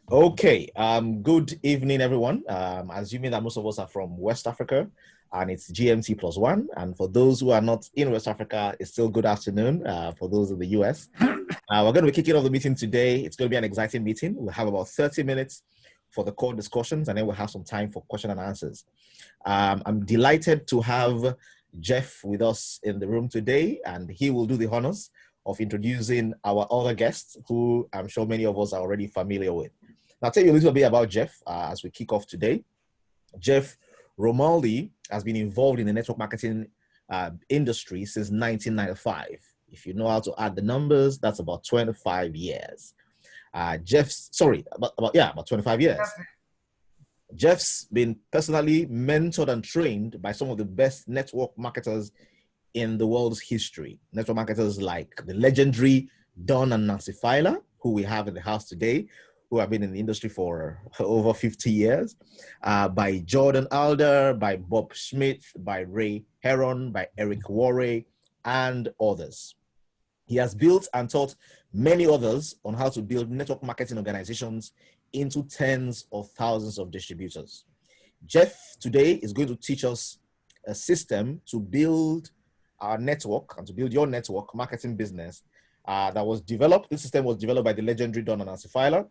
Okay, good evening, everyone. Assuming that most of us are from West Africa and it's GMT plus one. And for those who are not in West Africa, it's still good afternoon for those in the US. We're going to be kicking off the meeting today. It's going to be an exciting meeting. We'll have about 30 minutes for the core discussions, and then we'll have some time for question and answers. I'm delighted to have Jeff with us in the room today, and he will do the honors of introducing our other guests, who I'm sure many of us are already familiar with. I'll tell you a little bit about Jeff as we kick off today. Jeff Romualdi has been involved in the network marketing industry since 1995. If you know how to add the numbers, that's about 25 years. About 25 years. Jeff's been personally mentored and trained by some of the best network marketers in the world's history. Network marketers like the legendary Don and Nancy Failla, who we have in the house today, who have been in the industry for over 50 years, by Jordan Alder, by Bob Schmidt, by Ray Heron, by Eric Worre, and others. He has built and taught many others on how to build network marketing organizations into tens of thousands of distributors. Jeff today is going to teach us a system to build our network and to build your network marketing business that was developed. This system was developed by the legendary Don and Nancy Failla.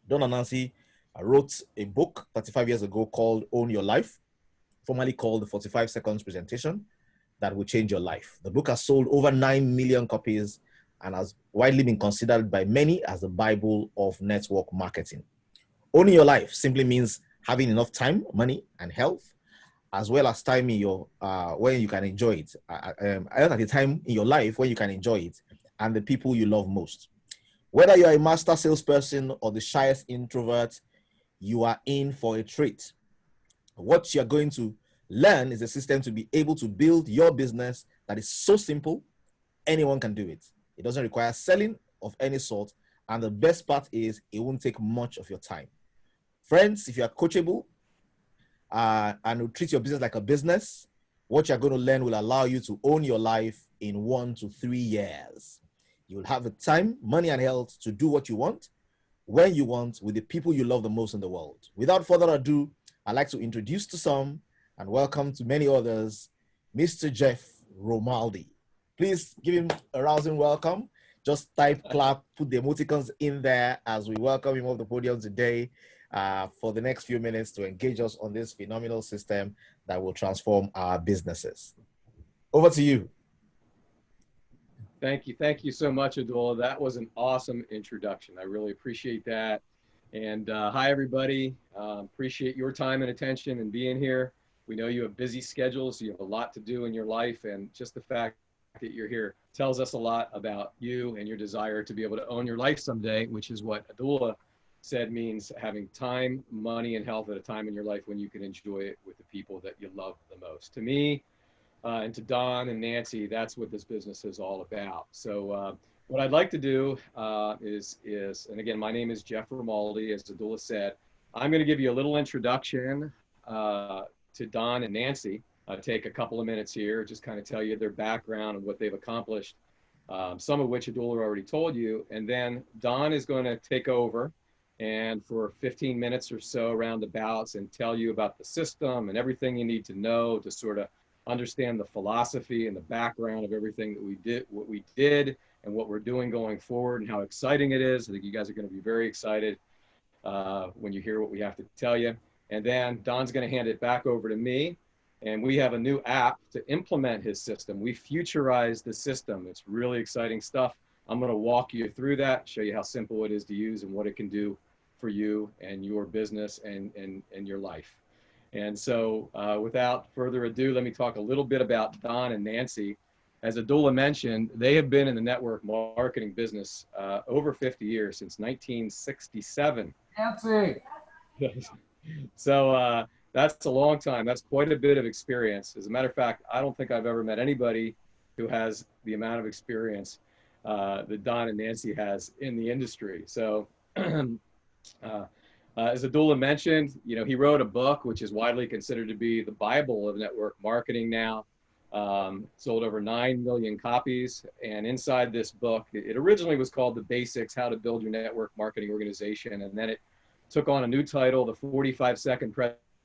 Don and Nancy wrote a book 35 years ago called Own Your Life, formerly called the 45 Seconds Presentation that will change your life. The book has sold over 9 million copies and has widely been considered by many as the Bible of network marketing. Owning your life simply means having enough time, money, and health, as well as time in your when you can enjoy it. At the time in your life when you can enjoy it, and the people you love most. Whether you are a master salesperson or the shyest introvert, you are in for a treat. What you're going to learn is a system to be able to build your business that is so simple, anyone can do it. It doesn't require selling of any sort. And the best part is it won't take much of your time. Friends, if you are coachable and will treat your business like a business, what you're going to learn will allow you to own your life in 1 to 3 years. You'll have the time, money, and health to do what you want, when you want, with the people you love the most in the world. Without further ado, I'd like to introduce to some and welcome to many others, Mr. Jeff Romualdi. Please give him a rousing welcome. Just type, clap, put the emoticons in there as we welcome him off the podium today for the next few minutes to engage us on this phenomenal system that will transform our businesses. Over to you. Thank you. Thank you so much, Adula. That was an awesome introduction. I really appreciate that. And hi, everybody. Appreciate your time and attention and being here. We know you have busy schedules. So you have a lot to do in your life. And just the fact that you're here tells us a lot about you and your desire to be able to own your life someday, which is what Adula said means having time, money, and health at a time in your life when you can enjoy it with the people that you love the most. To me, and to Don and Nancy, that's what this business is all about. So what I'd like to do is, and again, my name is Jeff Romualdi, as Adula said. I'm going to give you a little introduction to Don and Nancy. Take a couple of minutes here, just kind of tell you their background and what they've accomplished, some of which Adula already told you. And then Don is going to take over and for 15 minutes or so roundabouts and tell you about the system and everything you need to know to sort of understand the philosophy and the background of everything that we did and what we're doing going forward and how exciting it is. I think you guys are going to be very excited when you hear what we have to tell you. And then Don's going to hand it back over to me. And we have a new app to implement his system. We futurized the system. It's really exciting stuff. I'm going to walk you through that, show you how simple it is to use and what it can do for you and your business and your life. And so without further ado, let me talk a little bit about Don and Nancy. As Adula mentioned, they have been in the network marketing business over 50 years, since 1967. Nancy! So that's a long time. That's quite a bit of experience. As a matter of fact, I don't think I've ever met anybody who has the amount of experience that Don and Nancy has in the industry. So as Adula mentioned, he wrote a book which is widely considered to be the Bible of network marketing now. Sold over 9 million copies. And inside this book, it originally was called The Basics, How to Build Your Network Marketing Organization. And then it took on a new title, the 45-second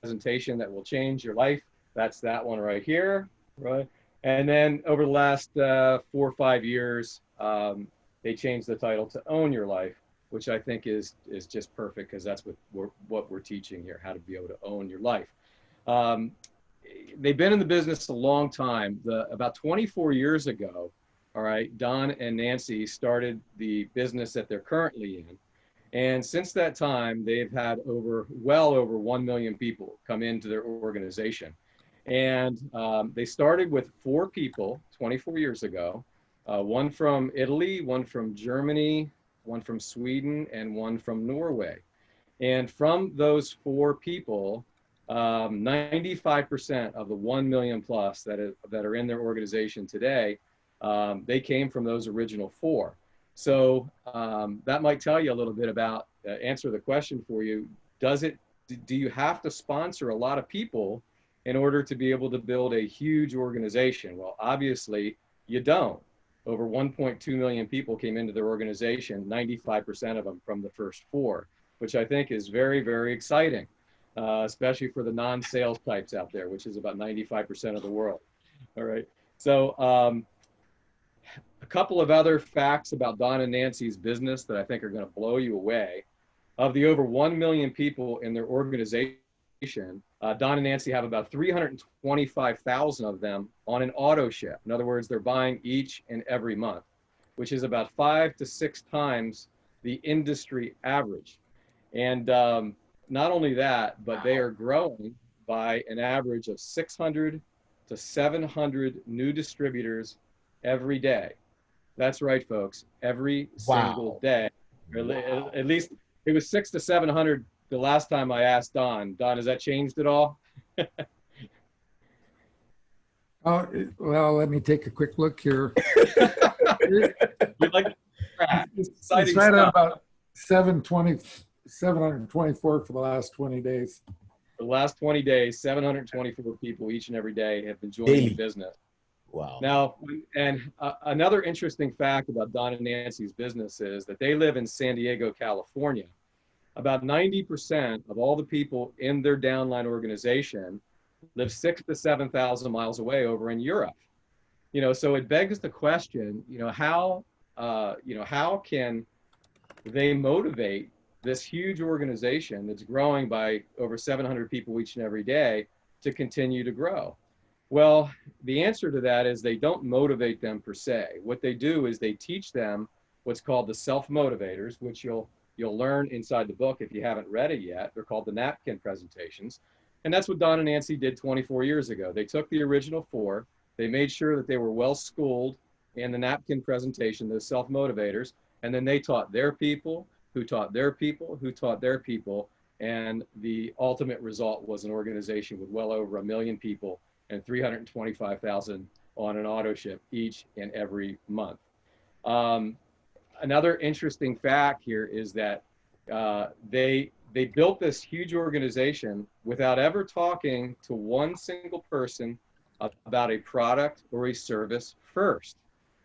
presentation that will change your life. That's that one right here, right? And then over the last 4 or 5 years, they changed the title to Own Your Life, which I think is just perfect, because that's what we're teaching here, how to be able to own your life. They've been in the business a long time. About 24 years ago, all right, Don and Nancy started the business that they're currently in. And since that time, they've had well over 1 million people come into their organization. And they started with 4 people 24 years ago, one from Italy, one from Germany, one from Sweden, and one from Norway. And from those 4 people, 95% of the 1 million plus that are in their organization today, they came from those original 4. So that might tell you a little bit about, answer the question for you. Do you have to sponsor a lot of people in order to be able to build a huge organization? Well, obviously you don't. Over 1.2 million people came into their organization, 95% of them from the first 4, which I think is very, very exciting, especially for the non-sales types out there, which is about 95% of the world. All right. So a couple of other facts about Don and Nancy's business that I think are going to blow you away. Of the over 1 million people in their organization, Don and Nancy have about 325,000 of them on an auto ship. In other words, they're buying each and every month, which is about 5 to 6 times the industry average. And not only that, but they are growing by an average of 600 to 700 new distributors every day. That's right, folks. Every single day. Wow. At least it was 600 to 700 the last time I asked Don. Don, has that changed at all? Well, let me take a quick look here. It's right at about 724 for the last 20 days. For the last 20 days, 724 people each and every day have been joining the business. Wow. Now, and another interesting fact about Don and Nancy's business is that they live in San Diego, California. About 90% of all the people in their downline organization live 6,000 to 7,000 miles away over in Europe. You know, so it begs the question, how can they motivate this huge organization that's growing by over 700 people each and every day to continue to grow? Well, the answer to that is they don't motivate them per se. What they do is they teach them what's called the self-motivators, which you'll learn inside the book if you haven't read it yet. They're called the napkin presentations. And that's what Don and Nancy did 24 years ago. They took the original 4, they made sure that they were well schooled in the napkin presentation, those self-motivators, and then they taught their people, who taught their people, who taught their people, and the ultimate result was an organization with well over 1 million people and 325,000 on an auto ship each and every month. Another interesting fact here is that they built this huge organization without ever talking to one single person about a product or a service first.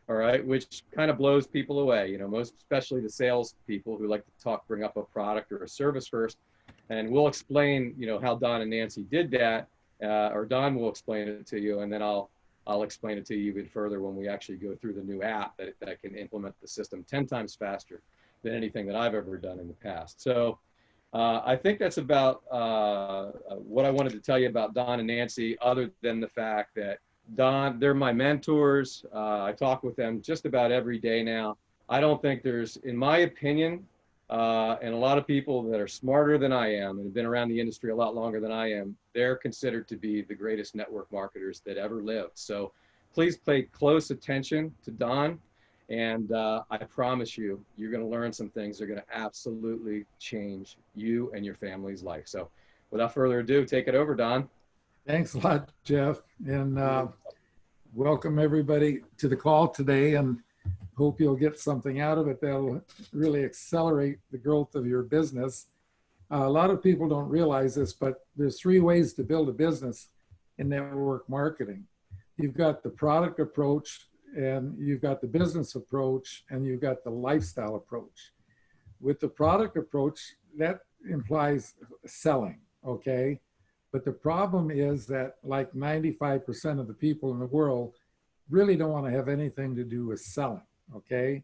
All right, which kind of blows people away, most especially the sales people who like to bring up a product or a service first. And we'll explain, how Don and Nancy did that, or Don will explain it to you, and then I'll explain it to you even further when we actually go through the new app that can implement the system 10 times faster than anything that I've ever done in the past. So I think that's about what I wanted to tell you about Don and Nancy, other than the fact that Don, they're my mentors. I talk with them just about every day now. I don't think there's, in my opinion, and a lot of people that are smarter than I am and have been around the industry a lot longer than I am, they're considered to be the greatest network marketers that ever lived. So please pay close attention to Don. And I promise you, you're going to learn some things that are going to absolutely change you and your family's life. So without further ado, take it over, Don. Thanks a lot, Jeff. And welcome everybody to the call today, and hope you'll get something out of it that'll really accelerate the growth of your business. A lot of people don't realize this, but there's 3 ways to build a business in network marketing. You've got the product approach, and you've got the business approach, and you've got the lifestyle approach. With the product approach, that implies selling, okay? But the problem is that like 95% of the people in the world really don't want to have anything to do with selling, okay?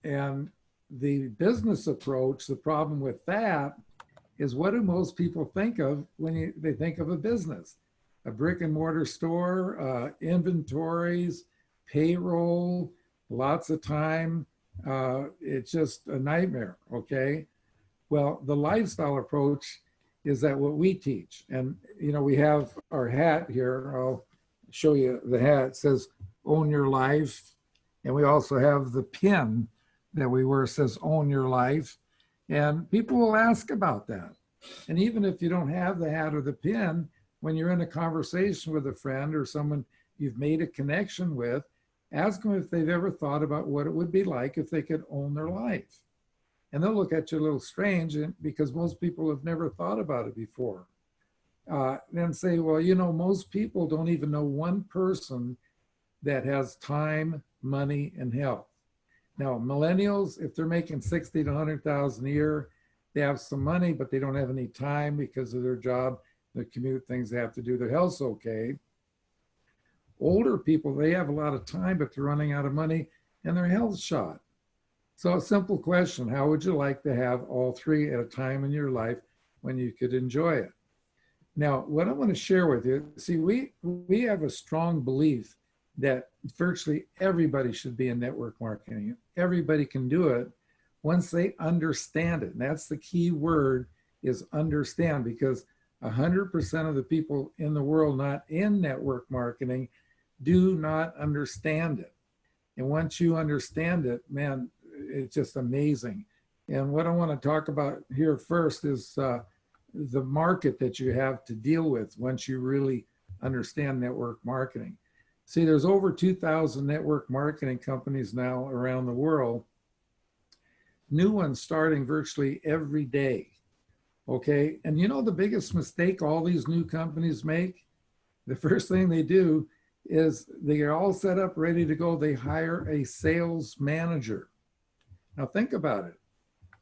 And the business approach, the problem with that is, what do most people think of when they think of a business? A brick and mortar store, inventories, payroll, lots of time. It's just a nightmare, okay? Well, the lifestyle approach is that what we teach. And, you know, we have our hat here. I'll show you the hat. It says, Own Your Life. And we also have the pin that we wear, says, Own Your Life. And people will ask about that. And even if you don't have the hat or the pin, when you're in a conversation with a friend or someone you've made a connection with, ask them if they've ever thought about what it would be like if they could own their life. And they'll look at you a little strange because most people have never thought about it before. Then say, well, you know, most people don't even know one person that has time, money, and health. Now, millennials, if they're making 60 to 100,000 a year, they have some money, but they don't have any time because of their job, the commute, things they have to do. Their health's okay. Older people, they have a lot of time, but they're running out of money and their health's shot. So a simple question, how would you like to have all three at a time in your life when you could enjoy it? Now, what I want to share with you, see, we have a strong belief that virtually everybody should be in network marketing. Everybody can do it once they understand it. And that's the key word, is understand, because 100% of the people in the world not in network marketing do not understand it. And once you understand it, man, it's just amazing. And what I want to talk about here first is the market that you have to deal with once you really understand network marketing. See, there's over 2,000 network marketing companies now around the world. New ones starting virtually every day. Okay, and you know the biggest mistake all these new companies make? The first thing they do is they are all set up, ready to go. They hire a sales manager. Now think about it.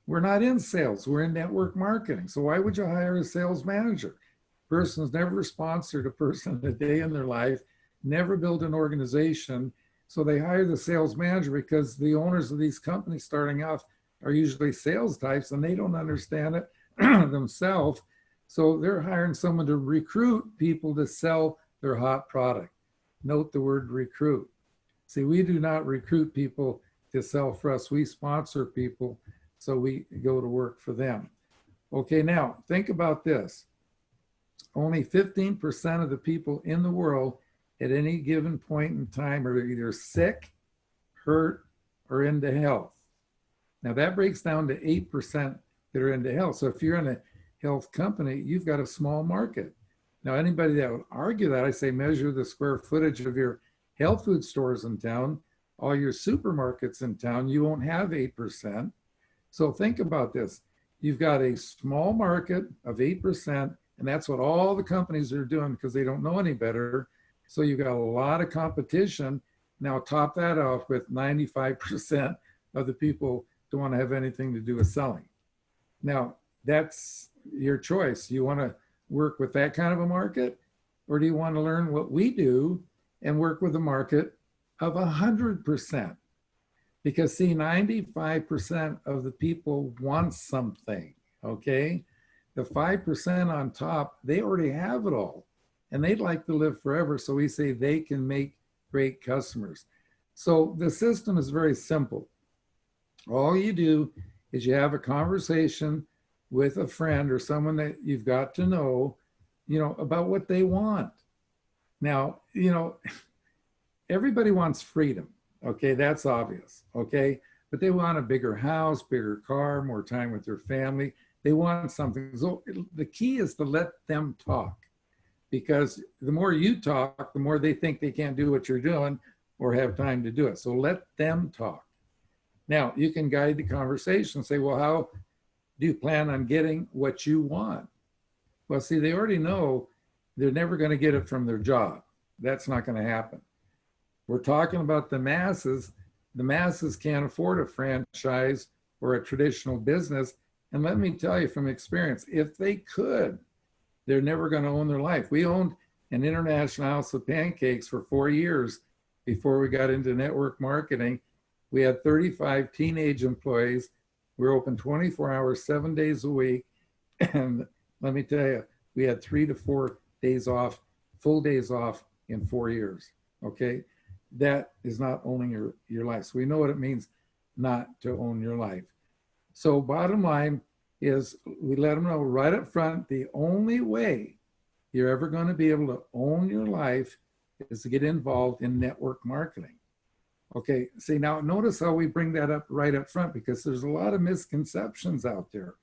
We're not in sales, we're in network marketing. So why would you hire a sales manager? Person's never sponsored a person a day in their life, never built an organization. So they hire the sales manager because the owners of these companies starting off are usually sales types and they don't understand it themselves. So they're hiring someone to recruit people to sell their hot product. Note the word recruit. See, we do not recruit people to sell for us. We sponsor people, so we go to work for them. Okay, now think about this. Only 15% of the people in the world at any given point in time are either sick, hurt, or into health. Now that breaks down to 8% that are into health. So if you're in a health company, you've got a small market. Now, anybody that would argue that, I say measure the square footage of your health food stores in town, all your supermarkets in town, you won't have 8%. So think about this. You've got a small market of 8%, and that's what all the companies are doing because they don't know any better. So you've got a lot of competition. Now top that off with 95% of the people don't want to have anything to do with selling. Now, that's your choice. You want to work with that kind of a market, or do you want to learn what we do and work with a market of 100%? Because see, 95% of the people want something, okay? The 5% on top, they already have it all and they'd like to live forever. So we say they can make great customers. So the system is very simple. All you do is you have a conversation with a friend or someone that you've got to know, you know, about what they want. Now, you know, everybody wants freedom. Okay, that's obvious. Okay, but they want a bigger house, bigger car, more time with their family. They want something. So the key is to let them talk, because the more you talk, the more they think they can't do what you're doing or have time to do it. So let them talk. Now, you can guide the conversation, say, well, how do you plan on getting what you want? Well, see, they already know they're never going to get it from their job. That's not going to happen. We're talking about the masses. The masses can't afford a franchise or a traditional business. And let me tell you from experience, if they could, they're never going to own their life. We owned an international house of pancakes for 4 years before we got into network marketing. We had 35 teenage employees. We were open 24 hours, 7 days a week. And let me tell you, we had 3 to 4 days off, full days off in 4 years. Okay. That is not owning your life. So we know what it means not to own your life. So bottom line is we let them know right up front, the only way you're ever going to be able to own your life is to get involved in network marketing. Okay, see, now notice how we bring that up right up front, because there's a lot of misconceptions out there.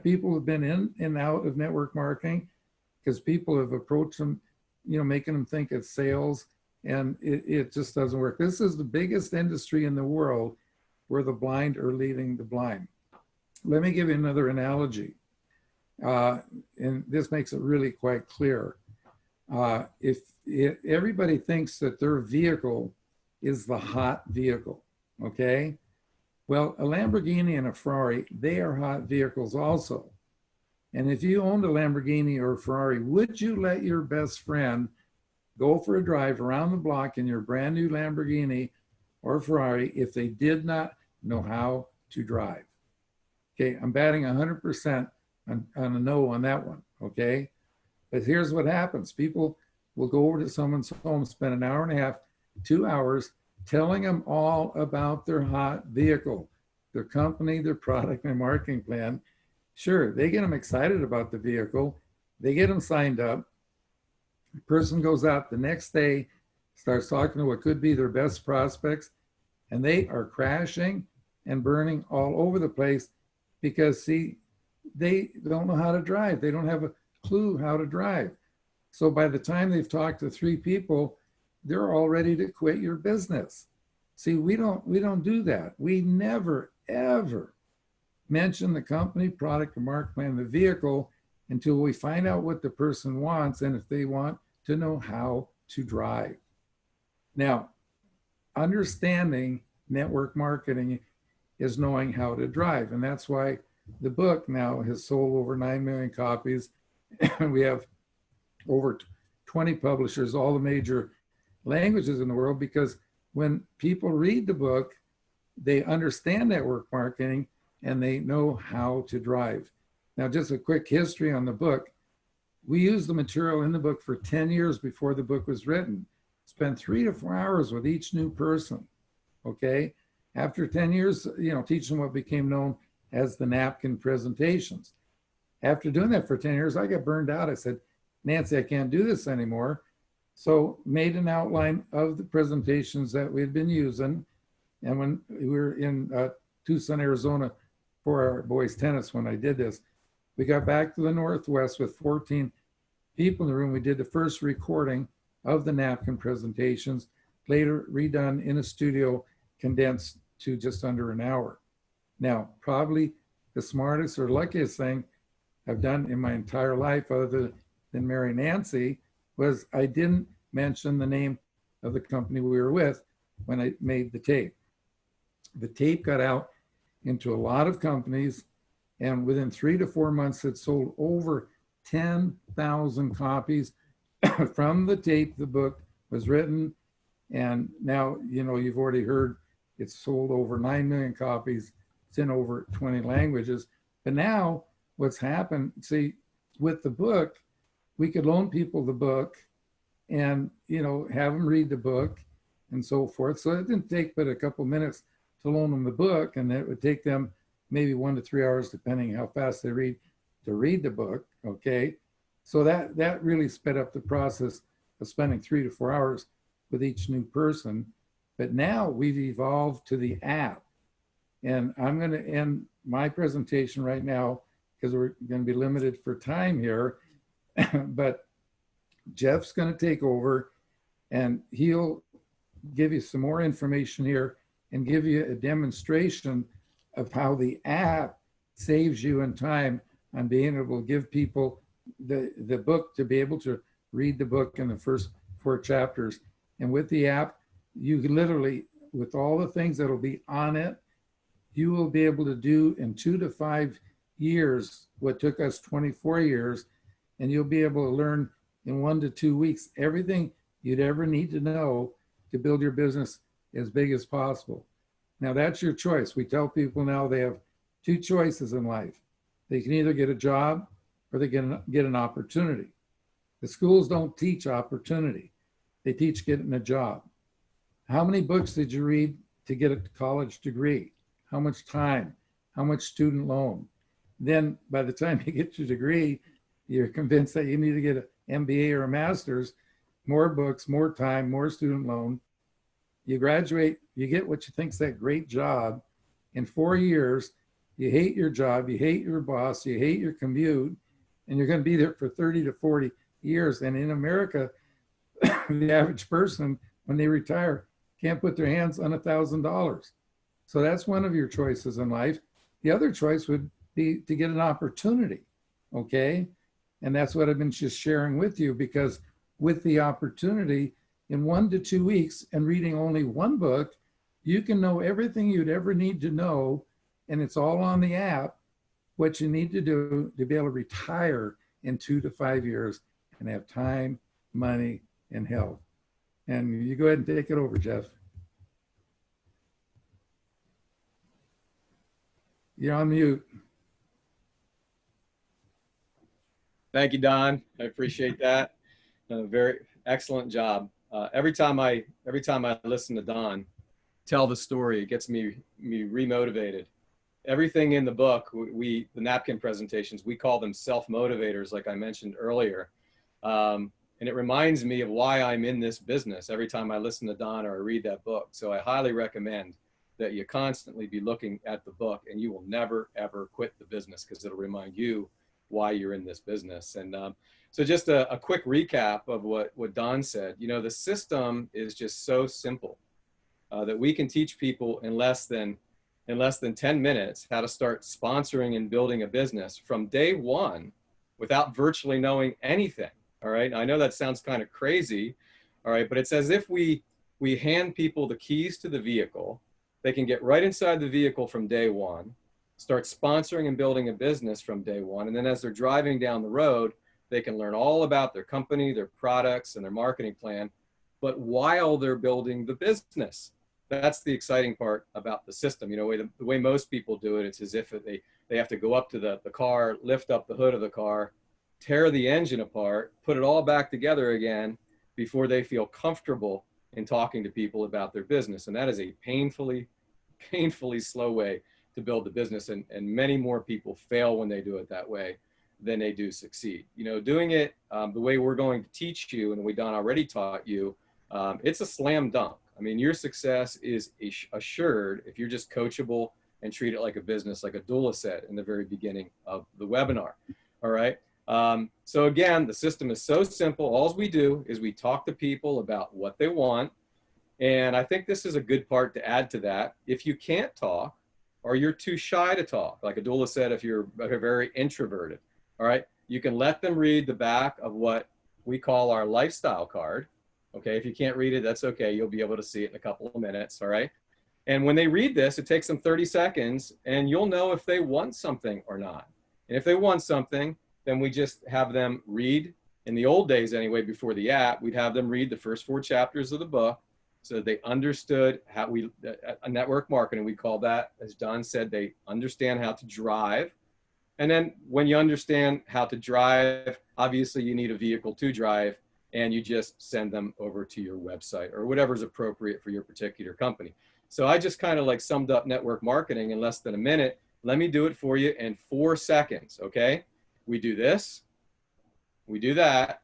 People have been in and out of network marketing because people have approached them, making them think it's sales, and it just doesn't work. This is the biggest industry in the world where the blind are leading the blind. Let me give you another analogy. And this makes it really quite clear. If everybody thinks that their vehicle is the hot vehicle, okay? Well, a Lamborghini and a Ferrari, they are hot vehicles also. And if you owned a Lamborghini or a Ferrari, would you let your best friend go for a drive around the block in your brand new Lamborghini or Ferrari if they did not know how to drive? Okay, I'm batting 100% on a no on that one, okay? But here's what happens. People will go over to someone's home, spend an hour and a half, 2 hours, telling them all about their hot vehicle, their company, their product, their marketing plan. Sure, they get them excited about the vehicle. They get them signed up. The person goes out the next day, starts talking to what could be their best prospects, and they are crashing and burning all over the place because, see, they don't know how to drive. They don't have a clue how to drive. So by the time they've talked to 3 people, they're all ready to quit your business. See, we don't do that. We never, ever mention the company, product, or market plan, the vehicle, until we find out what the person wants and if they want to know how to drive. Now, understanding network marketing is knowing how to drive. And that's why the book now has sold over 9 million copies. We have over 20 publishers, all the major languages in the world, because when people read the book, they understand network marketing and they know how to drive. Now, just a quick history on the book. We used the material in the book for 10 years before the book was written. Spent 3 to 4 hours with each new person, okay? After 10 years, teaching them what became known as the napkin presentations. After doing that for 10 years, I got burned out. I said, Nancy, I can't do this anymore. So made an outline of the presentations that we had been using. And when we were in Tucson, Arizona for our boys tennis, when I did this, we got back to the Northwest with 14 people in the room. We did the first recording of the napkin presentations, later redone in a studio, condensed to just under an hour. Now, probably the smartest or luckiest thing I've done in my entire life, other than marry Nancy, was I didn't mention the name of the company we were with when I made the tape. The tape got out into a lot of companies, and within 3 to 4 months, it sold over 10,000 copies from the tape. The book was written, and now, you've already heard it's sold over 9 million copies. It's in over 20 languages. But now what's happened, see, with the book, we could loan people the book and, have them read the book and so forth. So it didn't take but a couple minutes to loan them the book, and it would take them maybe 1 to 3 hours, depending how fast they read, to read the book, okay? So that really sped up the process of spending 3 to 4 hours with each new person. But now we've evolved to the app. And I'm going to end my presentation right now because we're going to be limited for time here. But Jeff's going to take over, and he'll give you some more information here and give you a demonstration of how the app saves you in time on being able to give people the book, to be able to read the book in the first 4 chapters. And with the app, you literally, with all the things that'll be on it, you will be able to do in 2 to 5 years what took us 24 years, and you'll be able to learn in 1 to 2 weeks everything you'd ever need to know to build your business as big as possible. Now that's your choice. We tell people now they have 2 choices in life. They can either get a job or they can get an opportunity. The schools don't teach opportunity. They teach getting a job. How many books did you read to get a college degree? How much time? How much student loan? Then by the time you get your degree, you're convinced that you need to get an MBA or a master's, more books, more time, more student loan. You graduate, you get what you think's that great job. In 4 years, you hate your job, you hate your boss, you hate your commute, and you're going to be there for 30 to 40 years. And in America, the average person, when they retire, can't put their hands on $1,000. So that's one of your choices in life. The other choice would be to get an opportunity, okay? And that's what I've been just sharing with you, because with the opportunity, in 1 to 2 weeks and reading only 1 book, you can know everything you'd ever need to know, and it's all on the app, what you need to do to be able to retire in 2 to 5 years and have time, money, and health. And you go ahead and take it over, Jeff. You're on mute. Thank you, Don. I appreciate that. Very excellent job. Every time I listen to Don tell the story, it gets me remotivated. Everything in the book, the napkin presentations, we call them self-motivators, like I mentioned earlier. And it reminds me of why I'm in this business every time I listen to Don or I read that book. So I highly recommend that you constantly be looking at the book, and you will never, ever quit the business, because it'll remind you why you're in this business. And so just a quick recap of what Don said. You know, the system is just so simple that we can teach people in less than 10 minutes how to start sponsoring and building a business from day one without virtually knowing anything. All right. I know that sounds kind of crazy. All right. But it's as if we hand people the keys to the vehicle. They can get right inside the vehicle from day one, start sponsoring and building a business from day one. And then as they're driving down the road, they can learn all about their company, their products, and their marketing plan. But while they're building the business, that's the exciting part about the system. You know, the way most people do it, it's as if they have to go up to the car, lift up the hood of the car, tear the engine apart, put it all back together again before they feel comfortable in talking to people about their business. And that is a painfully slow way to build the business. And many more people fail when they do it that way than they do succeed. You know, doing it the way we're going to teach you and the way Don already taught you, it's a slam dunk. I mean, your success is assured if you're just coachable and treat it like a business, like Abdullah said in the very beginning of the webinar. All right. So again, the system is so simple. All we do is we talk to people about what they want. And I think this is a good part to add to that. If you can't talk or you're too shy to talk, like Abdullah said, if you're very introverted, all right, you can let them read the back of what we call our lifestyle card. Okay, if you can't read it, that's okay. You'll be able to see it in a couple of minutes, all right? And when they read this, it takes them 30 seconds, and you'll know if they want something or not. And if they want something, then we just have them read. In the old days anyway, before the app, we'd have them read the first 4 chapters of the book so that they understood how a network marketing, we call that, as Don said, they understand how to drive. And then when you understand how to drive, obviously you need a vehicle to drive, and you just send them over to your website or whatever's appropriate for your particular company. So I just kind of like summed up network marketing in less than a minute. Let me do it for you in 4 seconds, okay? We do this, we do that,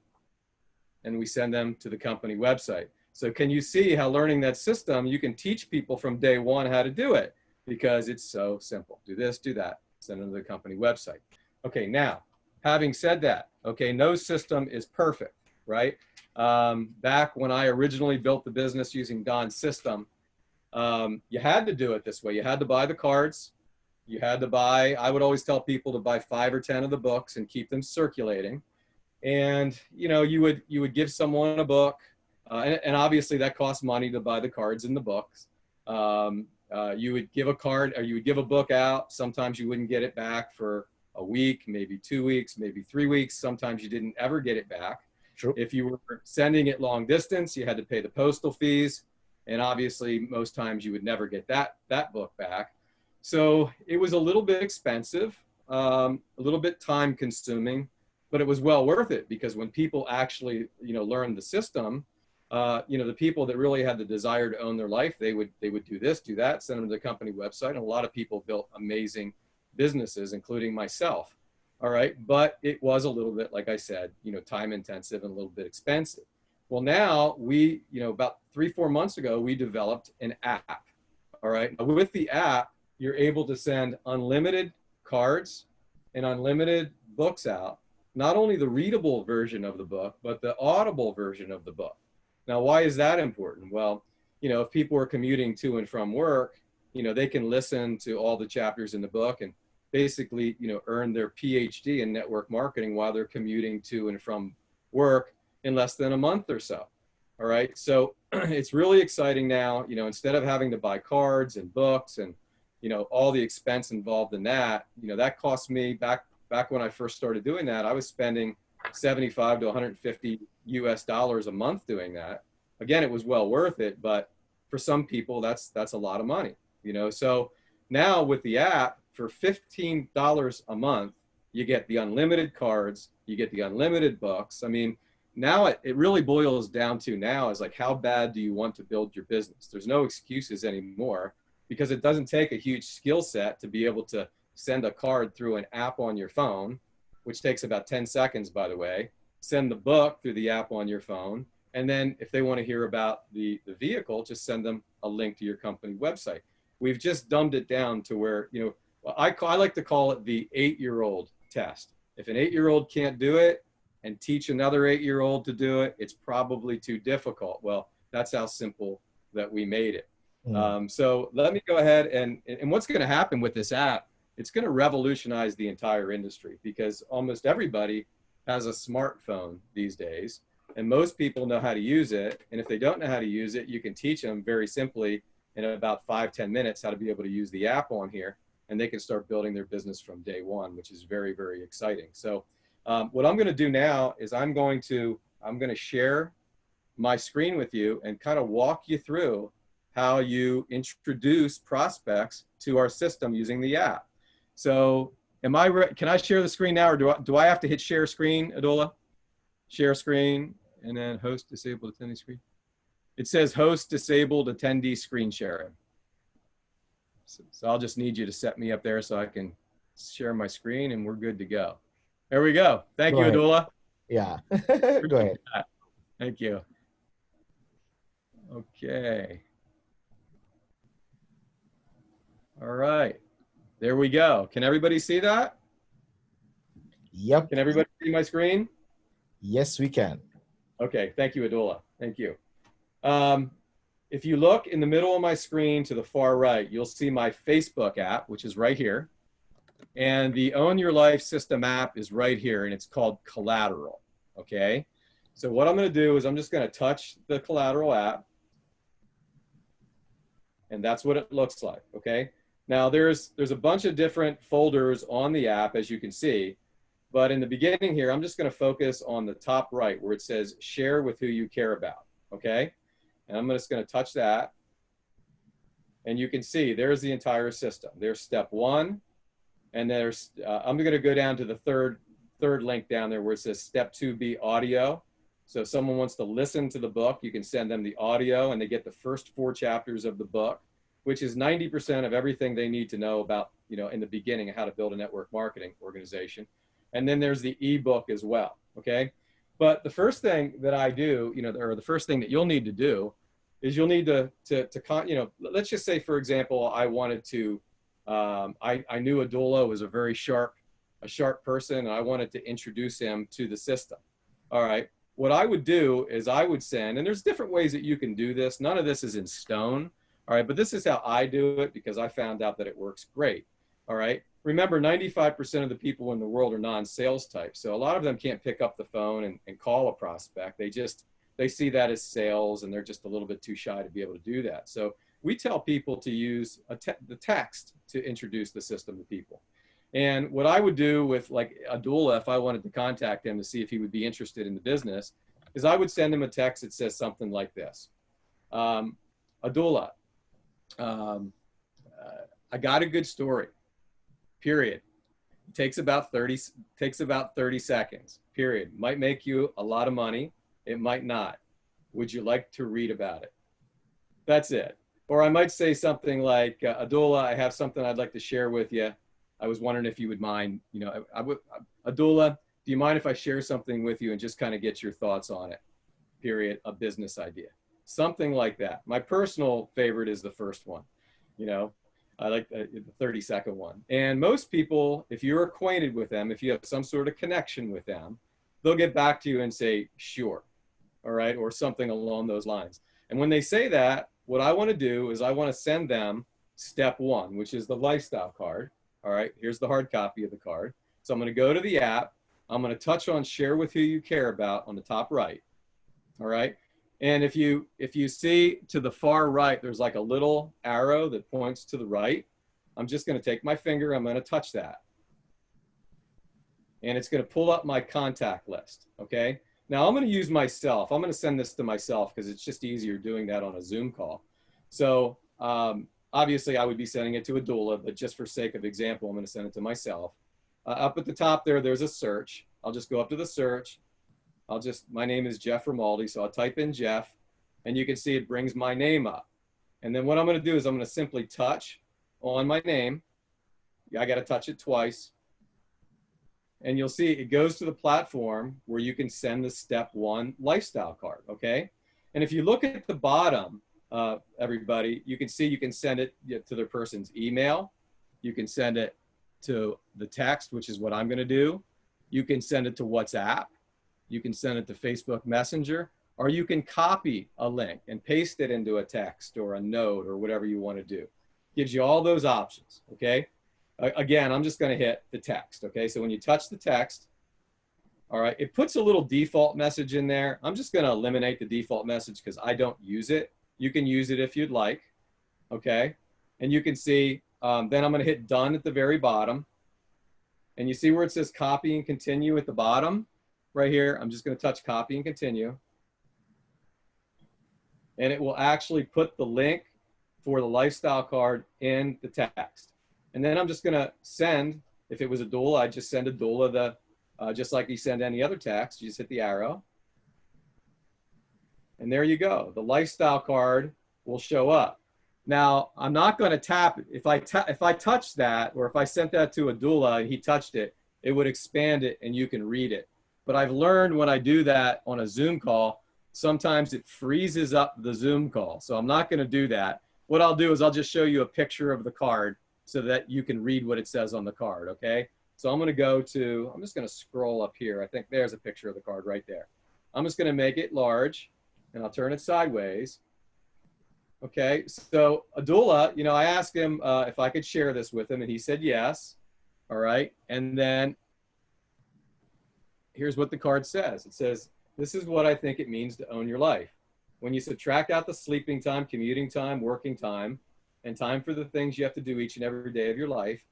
and we send them to the company website. So can you see how learning that system, you can teach people from day one how to do it, because it's so simple. Do this, do that, send them to the company website. Okay, now, having said that, okay, no system is perfect, right? Back when I originally built the business using Don's system, you had to do it this way. You had to buy the cards. You had to buy, I would always tell people to buy 5 or 10 of the books and keep them circulating. And, you know, you would give someone a book, and obviously that costs money to buy the cards and the books. you would give a card, or you would give a book out. Sometimes you wouldn't get it back for a week, maybe 2 weeks, maybe 3 weeks. Sometimes you didn't ever get it back. True. If you were sending it long distance, you had to pay the postal fees. And obviously, most times you would never get that book back. So it was a little bit expensive, a little bit time consuming, but it was well worth it, because when people actually, learned the system, the people that really had the desire to own their life, they would do this, do that, send them to the company website. And a lot of people built amazing businesses, including myself. All right. But it was a little bit, like I said, time intensive and a little bit expensive. Well, now we, about 3-4 months ago, we developed an app. All right. With the app, you're able to send unlimited cards and unlimited books out. Not only the readable version of the book, but the audible version of the book. Now, why is that important? Well, if people are commuting to and from work, they can listen to all the chapters in the book and basically, earn their PhD in network marketing while they're commuting to and from work in less than a month or so. All right. So it's really exciting now, instead of having to buy cards and books and, all the expense involved in that, that cost me back when I first started doing that, I was spending 75 to 150 US dollars a month doing that. Again, it was well worth it, but for some people, that's a lot of money, So now with the app, for $15 a month, you get the unlimited cards, you get the unlimited books. I mean, now it really boils down to now is like, how bad do you want to build your business? There's no excuses anymore, because it doesn't take a huge skill set to be able to send a card through an app on your phone, which takes about 10 seconds, by the way, send the book through the app on your phone. And then if they want to hear about the vehicle, just send them a link to your company website. We've just dumbed it down to where, I like to call it the 8-year-old test. If an 8-year-old can't do it and teach another 8-year-old to do it, it's probably too difficult. Well, that's how simple that we made it. So let me go ahead and what's going to happen with this app, it's going to revolutionize the entire industry, because almost everybody has a smartphone these days, and most people know how to use it. And if they don't know how to use it, you can teach them very simply in about 5-10 minutes how to be able to use the app on here, and they can start building their business from day one, which is very, very exciting. So what I'm going to do now is I'm going to share my screen with you and kind of walk you through how you introduce prospects to our system using the app. So can I share the screen now, or do I have to hit share screen, Adola? Share screen and then host disabled attendee screen. It says host disabled attendee screen sharing. So I'll just need you to set me up there so I can share my screen, and we're good to go. There we go. Thank you, Adola. Yeah. Go ahead. Thank you. Okay. All right. There we go. Can everybody see that? Yep. Can everybody see my screen? Yes, we can. Okay. Thank you, Adola. Thank you. If you look in the middle of my screen to the far right, you'll see my Facebook app, which is right here. And the Own Your Life System app is right here, and it's called Collateral. Okay. So what I'm going to do is I'm just going to touch the Collateral app. And that's what it looks like. Okay. Now there's a bunch of different folders on the app, as you can see. But in the beginning here, I'm just going to focus on the top right where it says share with who you care about. Okay. And I'm just going to touch that. And you can see there's the entire system. There's step 1. And there's, I'm going to go down to the third link down there where it says step 2B audio. So if someone wants to listen to the book, you can send them the audio, and they get the first 4 chapters of the book, which is 90% of everything they need to know about, in the beginning of how to build a network marketing organization. And then there's the ebook as well. Okay. But the first thing that I do, or the first thing that you'll need to do is you'll need to let's just say, for example, I wanted to, I knew Adola was a sharp person, and I wanted to introduce him to the system. All right. What I would do is I would send, and there's different ways that you can do this. None of this is in stone. All right. But this is how I do it, because I found out that it works great. All right. Remember, 95% of the people in the world are non-sales types. So a lot of them can't pick up the phone and call a prospect. They see that as sales, and they're just a little bit too shy to be able to do that. So we tell people to use the text to introduce the system to people. And what I would do with like Abdullah, if I wanted to contact him to see if he would be interested in the business, is I would send him a text that says something like this. Abdullah, I got a good story, period. It takes about 30 seconds, period. Might make you a lot of money. It might not. Would you like to read about it? That's it. Or I might say something like, Abdullah, I have something I'd like to share with you. I was wondering if you would mind, you know, Abdullah, do you mind if I share something with you and just kind of get your thoughts on it? Period, a business idea. Something like that. My personal favorite is the first one. You know, I like the 30-second one. And most people, if you're acquainted with them, if you have some sort of connection with them, they'll get back to you and say, sure, all right, or something along those lines. And when they say that, what I want to do is I want to send them step one, which is the lifestyle card. All right, here's the hard copy of the card. So I'm going to go to the app. I'm going to touch on share with who you care about on the top right. All right. And if you see to the far right, there's like a little arrow that points to the right. I'm just going to take my finger. I'm going to touch that. And it's going to pull up my contact list. Okay. Now I'm going to use myself. I'm going to send this to myself because it's just easier doing that on a Zoom call. So obviously I would be sending it to Abdullah, but just for sake of example, I'm going to send it to myself. Up at the top there, there's a search. I'll just go up to the search. My name is Jeff Romualdi, so I'll type in Jeff, and you can see it brings my name up. And then what I'm going to do is I'm going to simply touch on my name. I got to touch it twice. And you'll see it goes to the platform where you can send the step one lifestyle card, okay? And if you look at the bottom, everybody, you can see you can send it to the person's email. You can send it to the text, which is what I'm going to do. You can send it to WhatsApp. You can send it to Facebook Messenger, or you can copy a link and paste it into a text or a note or whatever you want to do. Gives you all those options, okay? Again, I'm just going to hit the text, okay? So when you touch the text, all right, it puts a little default message in there. I'm just going to eliminate the default message because I don't use it. You can use it if you'd like, okay? And you can see, then I'm going to hit done at the very bottom. And you see where it says copy and continue at the bottom? Right here, I'm just going to touch copy and continue. And it will actually put the link for the lifestyle card in the text. And then I'm just going to send, if it was Abdullah, I'd just send Abdullah just like you send any other text. You just hit the arrow. And there you go. The lifestyle card will show up. Now, I'm not going to tap it. If I touch that, or if I sent that to Abdullah and he touched it, it would expand it and you can read it. But I've learned when I do that on a Zoom call, sometimes it freezes up the Zoom call. So I'm not going to do that. What I'll do is I'll just show you a picture of the card so that you can read what it says on the card, okay? So I'm going to I'm just going to scroll up here. I think there's a picture of the card right there. I'm just going to make it large, and I'll turn it sideways. Okay, so Abdullah, you know, I asked him if I could share this with him, and he said yes. All right, and then here's what the card says. It says, this is what I think it means to own your life. When you subtract out the sleeping time, commuting time, working time, and time for the things you have to do each and every day of your life,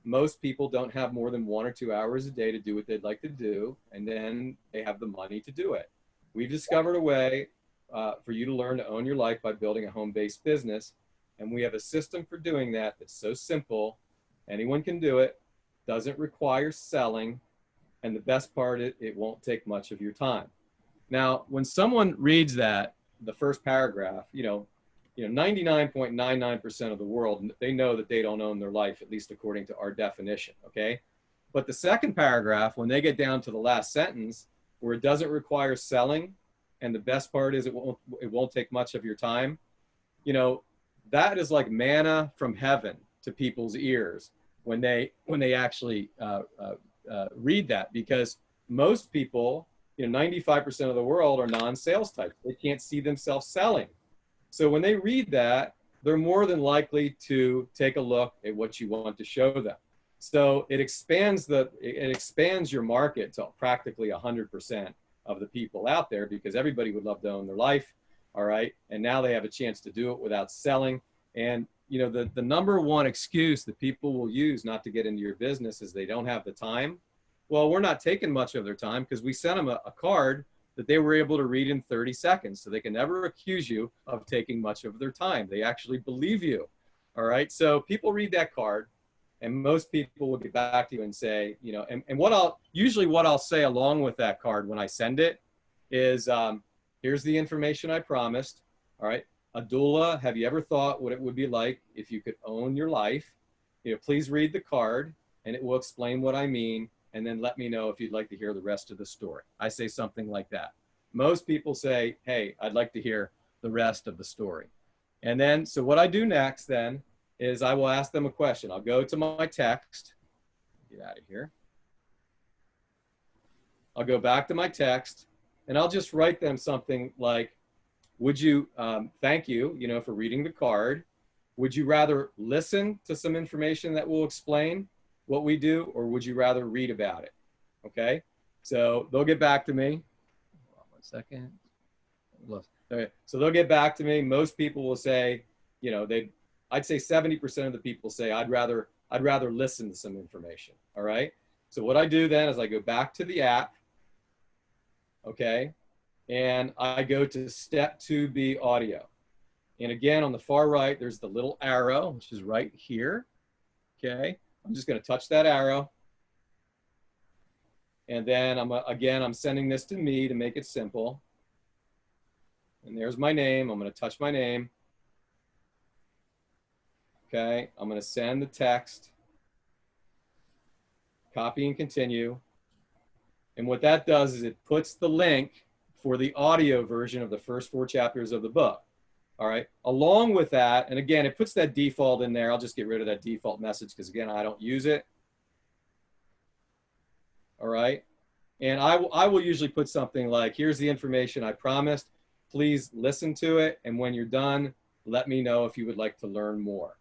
most people don't have more than 1 or 2 hours a day to do what they'd like to do, and then they have the money to do it. We've discovered a way for you to learn to own your life by building a home-based business, and we have a system for doing that that's so simple, anyone can do it, doesn't require selling, and the best part, it won't take much of your time. Now, when someone reads that, the first paragraph, 99.99% of the world, they know that they don't own their life, at least according to our definition, okay? But the second paragraph, when they get down to the last sentence, where it doesn't require selling, and the best part is it won't take much of your time, that is like manna from heaven to people's ears when they actually read that, because most people, 95% of the world are non-sales types. They can't see themselves selling. So when they read that, they're more than likely to take a look at what you want to show them. So it expands your market to practically 100% of the people out there, because everybody would love to own their life, all right? And now they have a chance to do it without selling. And you know, the number one excuse that people will use not to get into your business is they don't have the time. Well, we're not taking much of their time because we sent them a card that they were able to read in 30 seconds. So they can never accuse you of taking much of their time. They actually believe you. All right. So people read that card, and most people will get back to you and say, you know, and what I'll say along with that card when I send it is, here's the information I promised. All right. A doula, have you ever thought what it would be like if you could own your life? You know, please read the card and it will explain what I mean. And then let me know if you'd like to hear the rest of the story. I say something like that. Most people say, hey, I'd like to hear the rest of the story. And then, so what I do next then is I will ask them a question. I'll go to my text. Get out of here. I'll go back to my text and I'll just write them something like, would you, thank you, you know, for reading the card. Would you rather listen to some information that will explain what we do, or would you rather read about it? Okay, so they'll get back to me. Hold on 1 second. Okay. So they'll get back to me. Most people will say, you know, I'd say 70% of the people say, I'd rather listen to some information. All right. So what I do then is I go back to the app. Okay. And I go to step 2B audio. And again, on the far right, there's the little arrow, which is right here. Okay. I'm just going to touch that arrow. And then I'm sending this to me to make it simple. And there's my name. I'm going to touch my name. Okay. I'm going to send the text. Copy and continue. And what that does is it puts the link for the audio version of the first 4 chapters of the book. All right. Along with that, and again, it puts that default in there. I'll just get rid of that default message because, again, I don't use it. All right. And I will usually put something like, here's the information I promised. Please listen to it. And when you're done, let me know if you would like to learn more.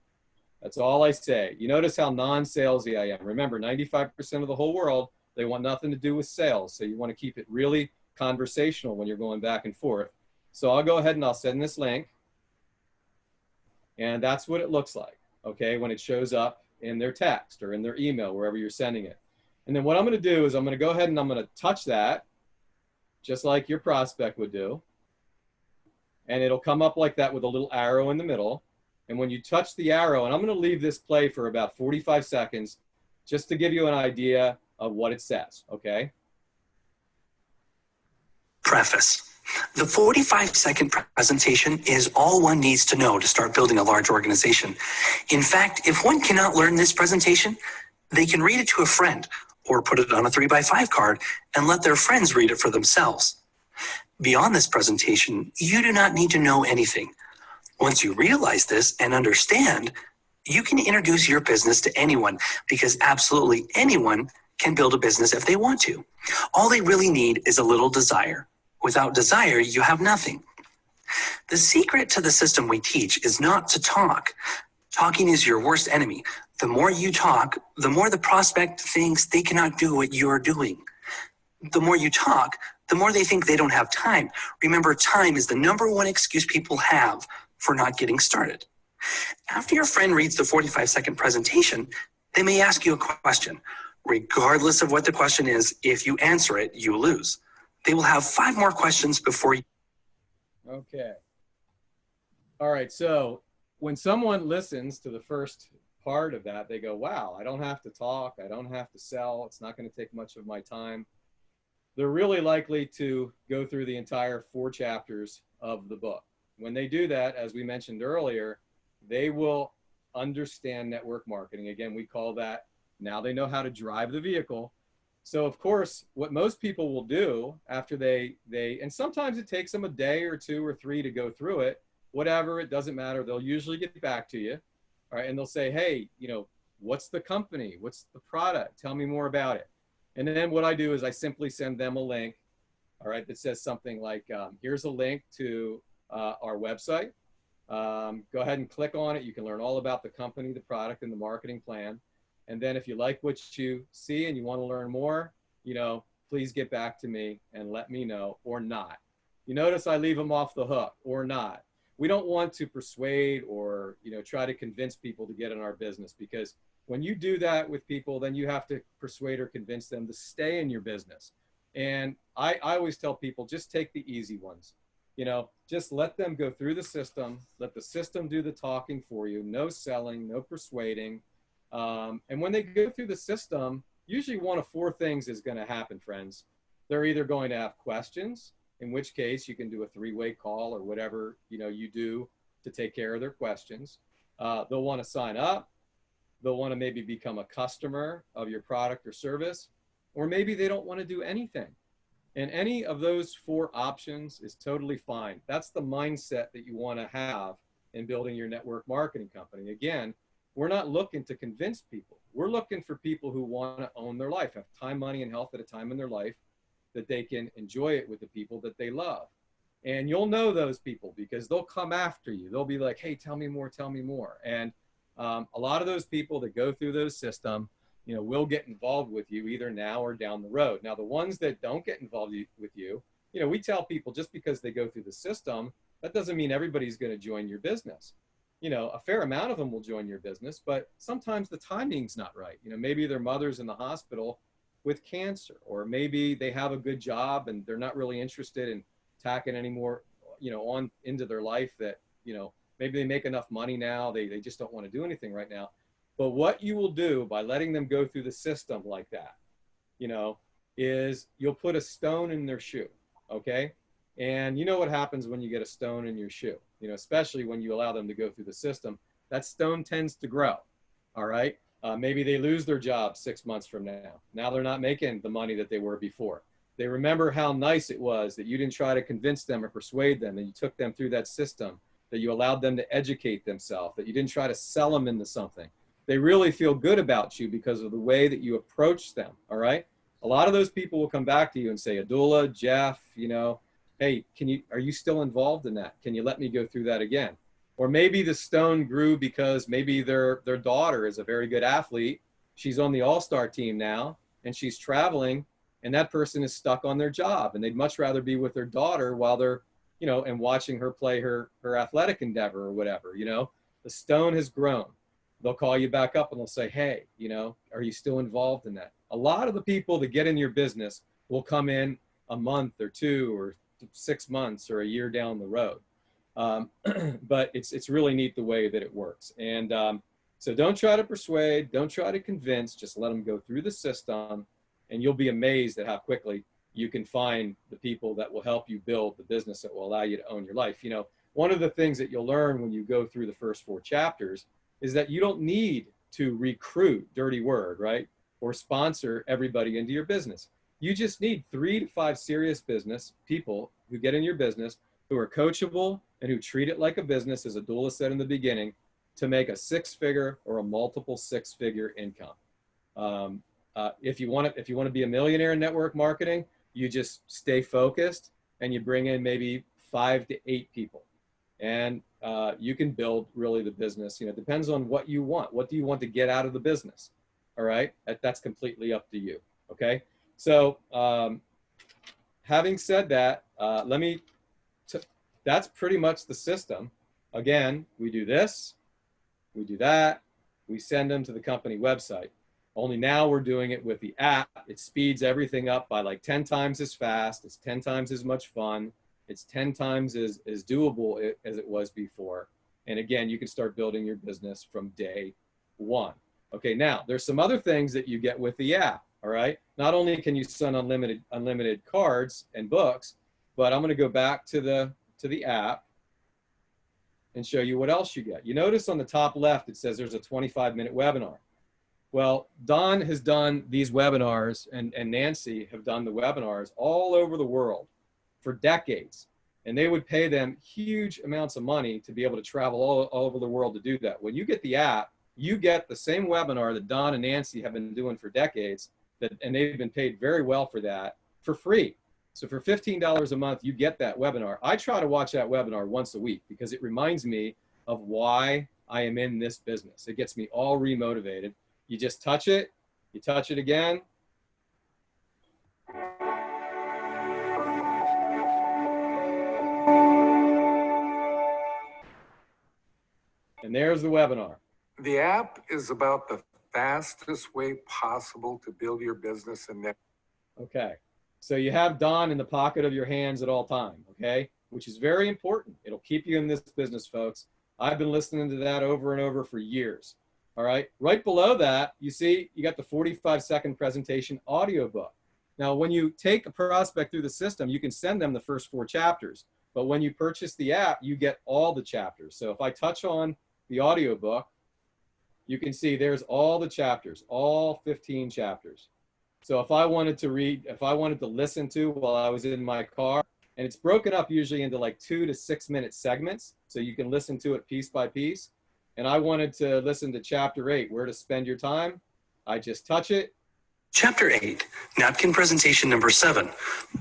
That's all I say. You notice how non-salesy I am. Remember, 95% of the whole world, they want nothing to do with sales. So you want to keep it really conversational when you're going back and forth. So I'll go ahead and I'll send this link. And that's what it looks like, okay, when it shows up in their text or in their email, wherever you're sending it. And then what I'm going to do is I'm going to go ahead and I'm going to touch that, just like your prospect would do. And it'll come up like that with a little arrow in the middle. And when you touch the arrow, and I'm going to leave this play for about 45 seconds, just to give you an idea of what it says, okay? Preface. The 45-second presentation is all one needs to know to start building a large organization. In fact, if one cannot learn this presentation, they can read it to a friend or put it on a 3x5 card and let their friends read it for themselves. Beyond this presentation, you do not need to know anything. Once you realize this and understand, you can introduce your business to anyone because absolutely anyone can build a business if they want to. All they really need is a little desire. Without desire, you have nothing. The secret to the system we teach is not to talk. Talking is your worst enemy. The more you talk, the more the prospect thinks they cannot do what you're doing. The more you talk, the more they think they don't have time. Remember, time is the #1 excuse people have for not getting started. After your friend reads the 45-second presentation, they may ask you a question. Regardless of what the question is, if you answer it, you lose. They will have 5 more questions before you. Okay. All right. So when someone listens to the first part of that, they go, wow, I don't have to talk. I don't have to sell. It's not going to take much of my time. They're really likely to go through the entire 4 chapters of the book. When they do that, as we mentioned earlier, they will understand network marketing. Again, we call that, now they know how to drive the vehicle. So of course, what most people will do after and sometimes it takes them a day or 2 or 3 to go through it, whatever, it doesn't matter. They'll usually get back to you. All right. And they'll say, hey, you know, what's the company? What's the product? Tell me more about it. And then what I do is I simply send them a link, all right, that says something like, here's a link to our website. Go ahead and click on it. You can learn all about the company, the product, and the marketing plan. And then if you like what you see and you want to learn more, you know, please get back to me and let me know, or not. You notice I leave them off the hook, or not. we don't want to persuade or, you know, try to convince people to get in our business, because when you do that with people, then you have to persuade or convince them to stay in your business. And I always tell people, just take the easy ones. You know, just let them go through the system, let the system do the talking for you, no selling, no persuading. And when they go through the system, usually one of four things is going to happen, friends. They're either going to have questions, in which case you can do a three-way call or whatever, you know, you do to take care of their questions. They'll want to sign up. They'll want to maybe become a customer of your product or service, or maybe they don't want to do anything. And any of those four options is totally fine. That's the mindset that you want to have in building your network marketing company. Again, we're not looking to convince people. We're looking for people who want to own their life, have time, money, and health at a time in their life that they can enjoy it with the people that they love. And you'll know those people because they'll come after you. They'll be like, hey, tell me more, tell me more. And a lot of those people that go through those systems, you know, will get involved with you either now or down the road. Now, the ones that don't get involved with you, you know, we tell people just because they go through the system, that doesn't mean everybody's going to join your business. You know, a fair amount of them will join your business, but sometimes the timing's not right. You know, maybe their mother's in the hospital with cancer, or maybe they have a good job and they're not really interested in tacking any more, you know, on into their life that, you know, maybe they make enough money now, they just don't want to do anything right now. But what you will do by letting them go through the system like that, you know, is you'll put a stone in their shoe, okay? And you know what happens when you get a stone in your shoe, you know, especially when you allow them to go through the system, that stone tends to grow, all right? Maybe they lose their job 6 months from now. Now they're not making the money that they were before. They remember how nice it was that you didn't try to convince them or persuade them, that you took them through that system, that you allowed them to educate themselves, that you didn't try to sell them into something. They really feel good about you because of the way that you approach them, all right? A lot of those people will come back to you and say, Adula, Jeff, you know, hey, are you still involved in that? Can you let me go through that again? Or maybe the stone grew because maybe their daughter is a very good athlete. She's on the all-star team now and she's traveling, and that person is stuck on their job and they'd much rather be with their daughter while they're, you know, and watching her play her athletic endeavor or whatever, you know. The stone has grown. They'll call you back up and they'll say, hey, you know, are you still involved in that? A lot of the people that get in your business will come in a month or 2 or 6 months or a year down the road. But it's really neat the way that it works. And so don't try to persuade, don't try to convince, just let them go through the system, and you'll be amazed at how quickly you can find the people that will help you build the business that will allow you to own your life. You know, one of the things that you'll learn when you go through the first 4 chapters is that you don't need to recruit, dirty word, right? Or sponsor everybody into your business. You just need 3 to 5 serious business people who get in your business, who are coachable and who treat it like a business, as Adula said in the beginning, to make a 6-figure or a multiple 6-figure income. If you want to be a millionaire in network marketing, you just stay focused and you bring in maybe 5 to 8 people. And you can build really the business. You know, it depends on what you want. What do you want to get out of the business? All right, that's completely up to you. Okay, so having said that, that's pretty much the system. Again, we do this, we do that, we send them to the company website. Only now we're doing it with the app. It speeds everything up by like 10 times as fast. It's 10 times as much fun. It's 10 times as doable as it was before. And again, you can start building your business from day one. Okay, now there's some other things that you get with the app, all right? Not only can you send unlimited cards and books, but I'm gonna go back to the app and show you what else you get. You notice on the top left, it says there's a 25-minute webinar. Well, Don has done these webinars and Nancy have done the webinars all over the world for decades. And they would pay them huge amounts of money to be able to travel all over the world to do that. When you get the app, you get the same webinar that Don and Nancy have been doing for decades, and they've been paid very well for that, for free. So for $15 a month, you get that webinar. I try to watch that webinar once a week because it reminds me of why I am in this business. It gets me all remotivated. You just touch it, you touch it again. And there's the webinar. The app is about the fastest way possible to build your business and net. Okay. So you have Don in the pocket of your hands at all time, okay? Which is very important. It'll keep you in this business, folks. I've been listening to that over and over for years. All right. Right below that, you see, you got the 45-second presentation audiobook. Now, when you take a prospect through the system, you can send them the first 4 chapters. But when you purchase the app, you get all the chapters. So if I touch on the audiobook, you can see there's all the chapters, all 15 chapters. So if I wanted to read, if I wanted to listen to while I was in my car, and it's broken up usually into like 2 to 6 minute segments, so you can listen to it piece by piece. And I wanted to listen to chapter 8, where to spend your time. I just touch it. Chapter 8, napkin presentation number 7,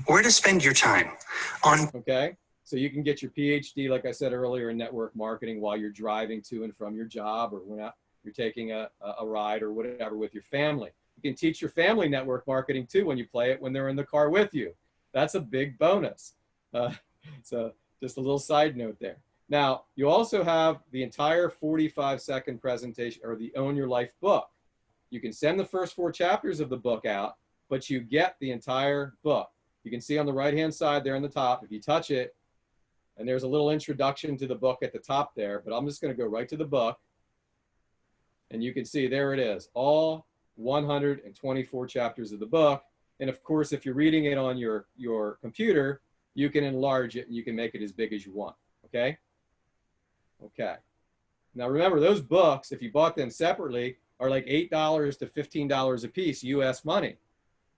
where to spend your time. Okay, so you can get your PhD, like I said earlier, in network marketing while you're driving to and from your job, or when you're taking a ride or whatever with your family. You can teach your family network marketing too when you play it when they're in the car with you. That's a big bonus. So just a little side note there. Now, you also have the entire 45-second presentation, or the Own Your Life book. You can send the first 4 chapters of the book out, but you get the entire book. You can see on the right-hand side there on the top, if you touch it, and there's a little introduction to the book at the top there, but I'm just going to go right to the book. And you can see there it is, all 124 chapters of the book. And of course, if you're reading it on your computer, you can enlarge it and you can make it as big as you want. Okay? Okay. Now remember, those books, if you bought them separately, are like $8 to $15 a piece, US money.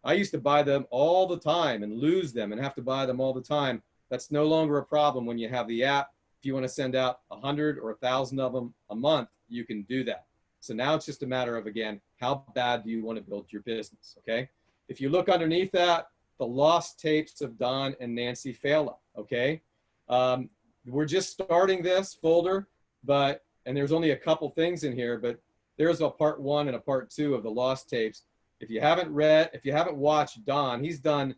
I used to buy them all the time and lose them and have to buy them all the time. That's no longer a problem when you have the app. If you want to send out 100 or 1,000 of them a month, you can do that. So now it's just a matter of, again, how bad do you want to build your business, okay? If you look underneath that, the lost tapes of Don and Nancy Failla, okay? We're just starting this folder, and there's only a couple things in here, but there's a part 1 and a part 2 of the lost tapes. If you haven't watched Don, he's done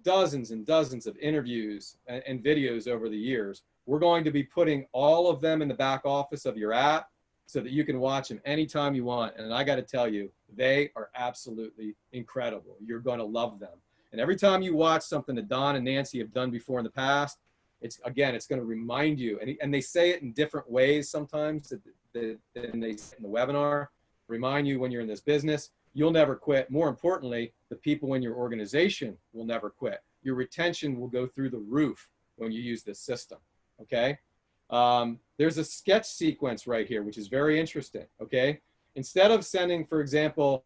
dozens and dozens of interviews and videos over the years. We're going to be putting all of them in the back office of your app so that you can watch them anytime you want. And I got to tell you, they are absolutely incredible. You're going to love them. And every time you watch something that Don and Nancy have done before in the past, it's going to remind you. And they say it in different ways sometimes than they say in the webinar. Remind you when you're in this business, you'll never quit. More importantly, the people in your organization will never quit. Your retention will go through the roof when you use this system, okay? There's a sketch sequence right here, which is very interesting, okay? Instead of sending, for example,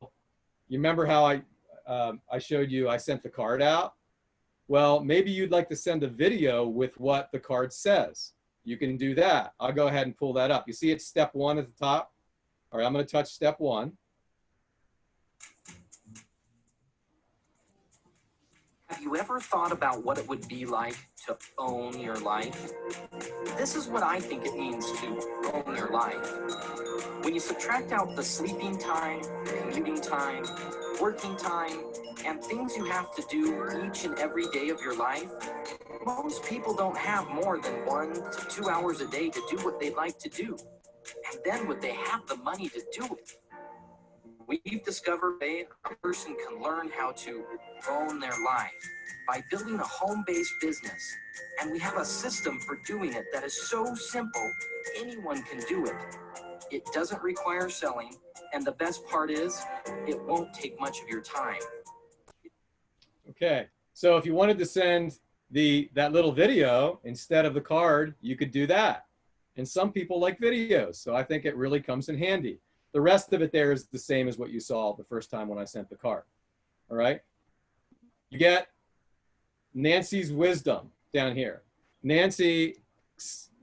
you remember how I showed you I sent the card out? Well, maybe you'd like to send a video with what the card says. You can do that. I'll go ahead and pull that up. You see it's step 1 at the top? All right, I'm going to touch step 1. Have you ever thought about what it would be like to own your life? This is what I think it means to own your life. When you subtract out the sleeping time, commuting time, working time, and things you have to do each and every day of your life, most people don't have more than 1 to 2 hours a day to do what they like to do. And then would they have the money to do it? We've discovered a person can learn how to own their life by building a home-based business. And we have a system for doing it that is so simple, anyone can do it. It doesn't require selling, and the best part is, it won't take much of your time. Okay, so if you wanted to send that little video instead of the card, you could do that. And some people like videos, so I think it really comes in handy. The rest of it there is the same as what you saw the first time when I sent the card. All right. You get Nancy's wisdom down here. Nancy,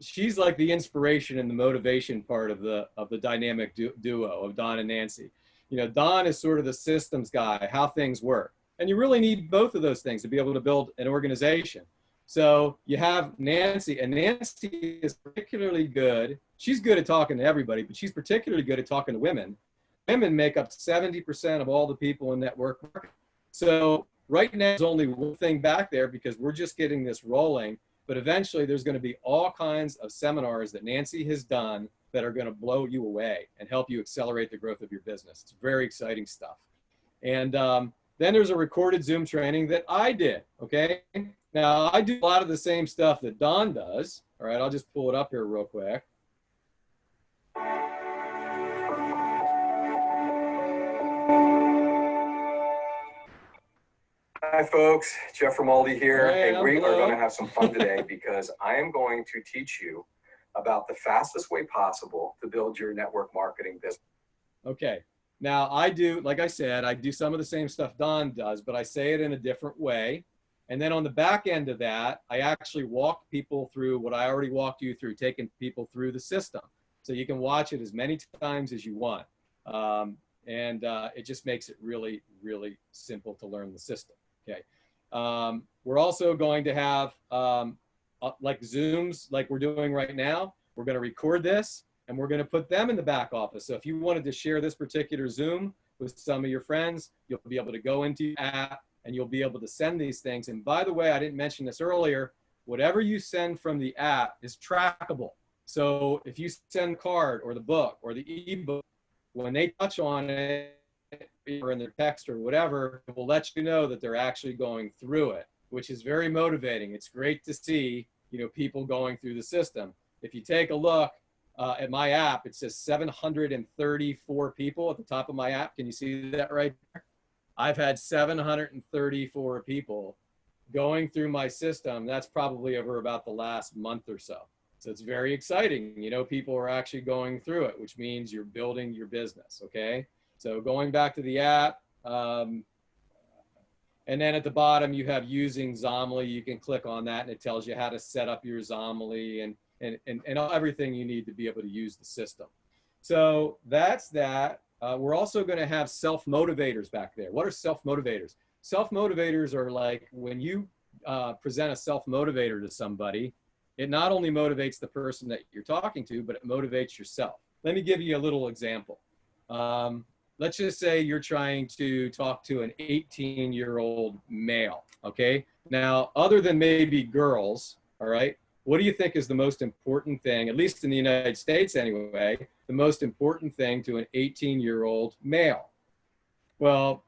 she's like the inspiration and the motivation part of the dynamic duo of Don and Nancy. You know, Don is sort of the systems guy, how things work. And you really need both of those things to be able to build an organization. So you have Nancy, and Nancy is particularly good. She's good at talking to everybody, but she's particularly good at talking to women. Women make up 70% of all the people in network marketing. So right now, there's only one thing back there because we're just getting this rolling. But eventually, there's going to be all kinds of seminars that Nancy has done that are going to blow you away and help you accelerate the growth of your business. It's very exciting stuff. And then there's a recorded Zoom training that I did, okay? Now, I do a lot of the same stuff that Don does. All right, I'll just pull it up here real quick. Hi folks, Jeff Romualdi here. Hey, we hello. are going to have some fun today because I am going to teach you about the fastest way possible to build your network marketing business. Okay, now I do, like I said, I do some of the same stuff Don does, but I say it in a different way. And then on the back end of that, I actually walk people through what I already walked you through, taking people through the system. So you can watch it as many times as you want. It just makes it really, really simple to learn the system. Okay. We're also going to have like Zooms, like we're doing right now. We're going to record this and we're going to put them in the back office. So if you wanted to share this particular Zoom with some of your friends, you'll be able to go into your app and you'll be able to send these things. And by the way, I didn't mention this earlier, whatever you send from the app is trackable. So if you send the card or the book or the ebook, when they touch on it, or in their text or whatever, it will let you know that they're actually going through it, which is very motivating. It's great to see, people going through the system. If you take a look at my app, it says 734 people at the top of my app. Can you see that right there? I've had 734 people going through my system. That's probably over about the last month or so. So it's very exciting. People are actually going through it, which means you're building your business, okay? So going back to the app, and then at the bottom you have using Zomly. You can click on that and it tells you how to set up your Zomly and everything you need to be able to use the system. So that's that. We're also going to have self-motivators back there. What are self-motivators? Self-motivators are like when you present a self-motivator to somebody, it not only motivates the person that you're talking to, but it motivates yourself. Let me give you a little example. Let's just say you're trying to talk to an 18-year-old male, okay? Now, other than maybe girls, all right, what do you think is the most important thing, at least in the United States anyway, the most important thing to an 18-year-old male? Well,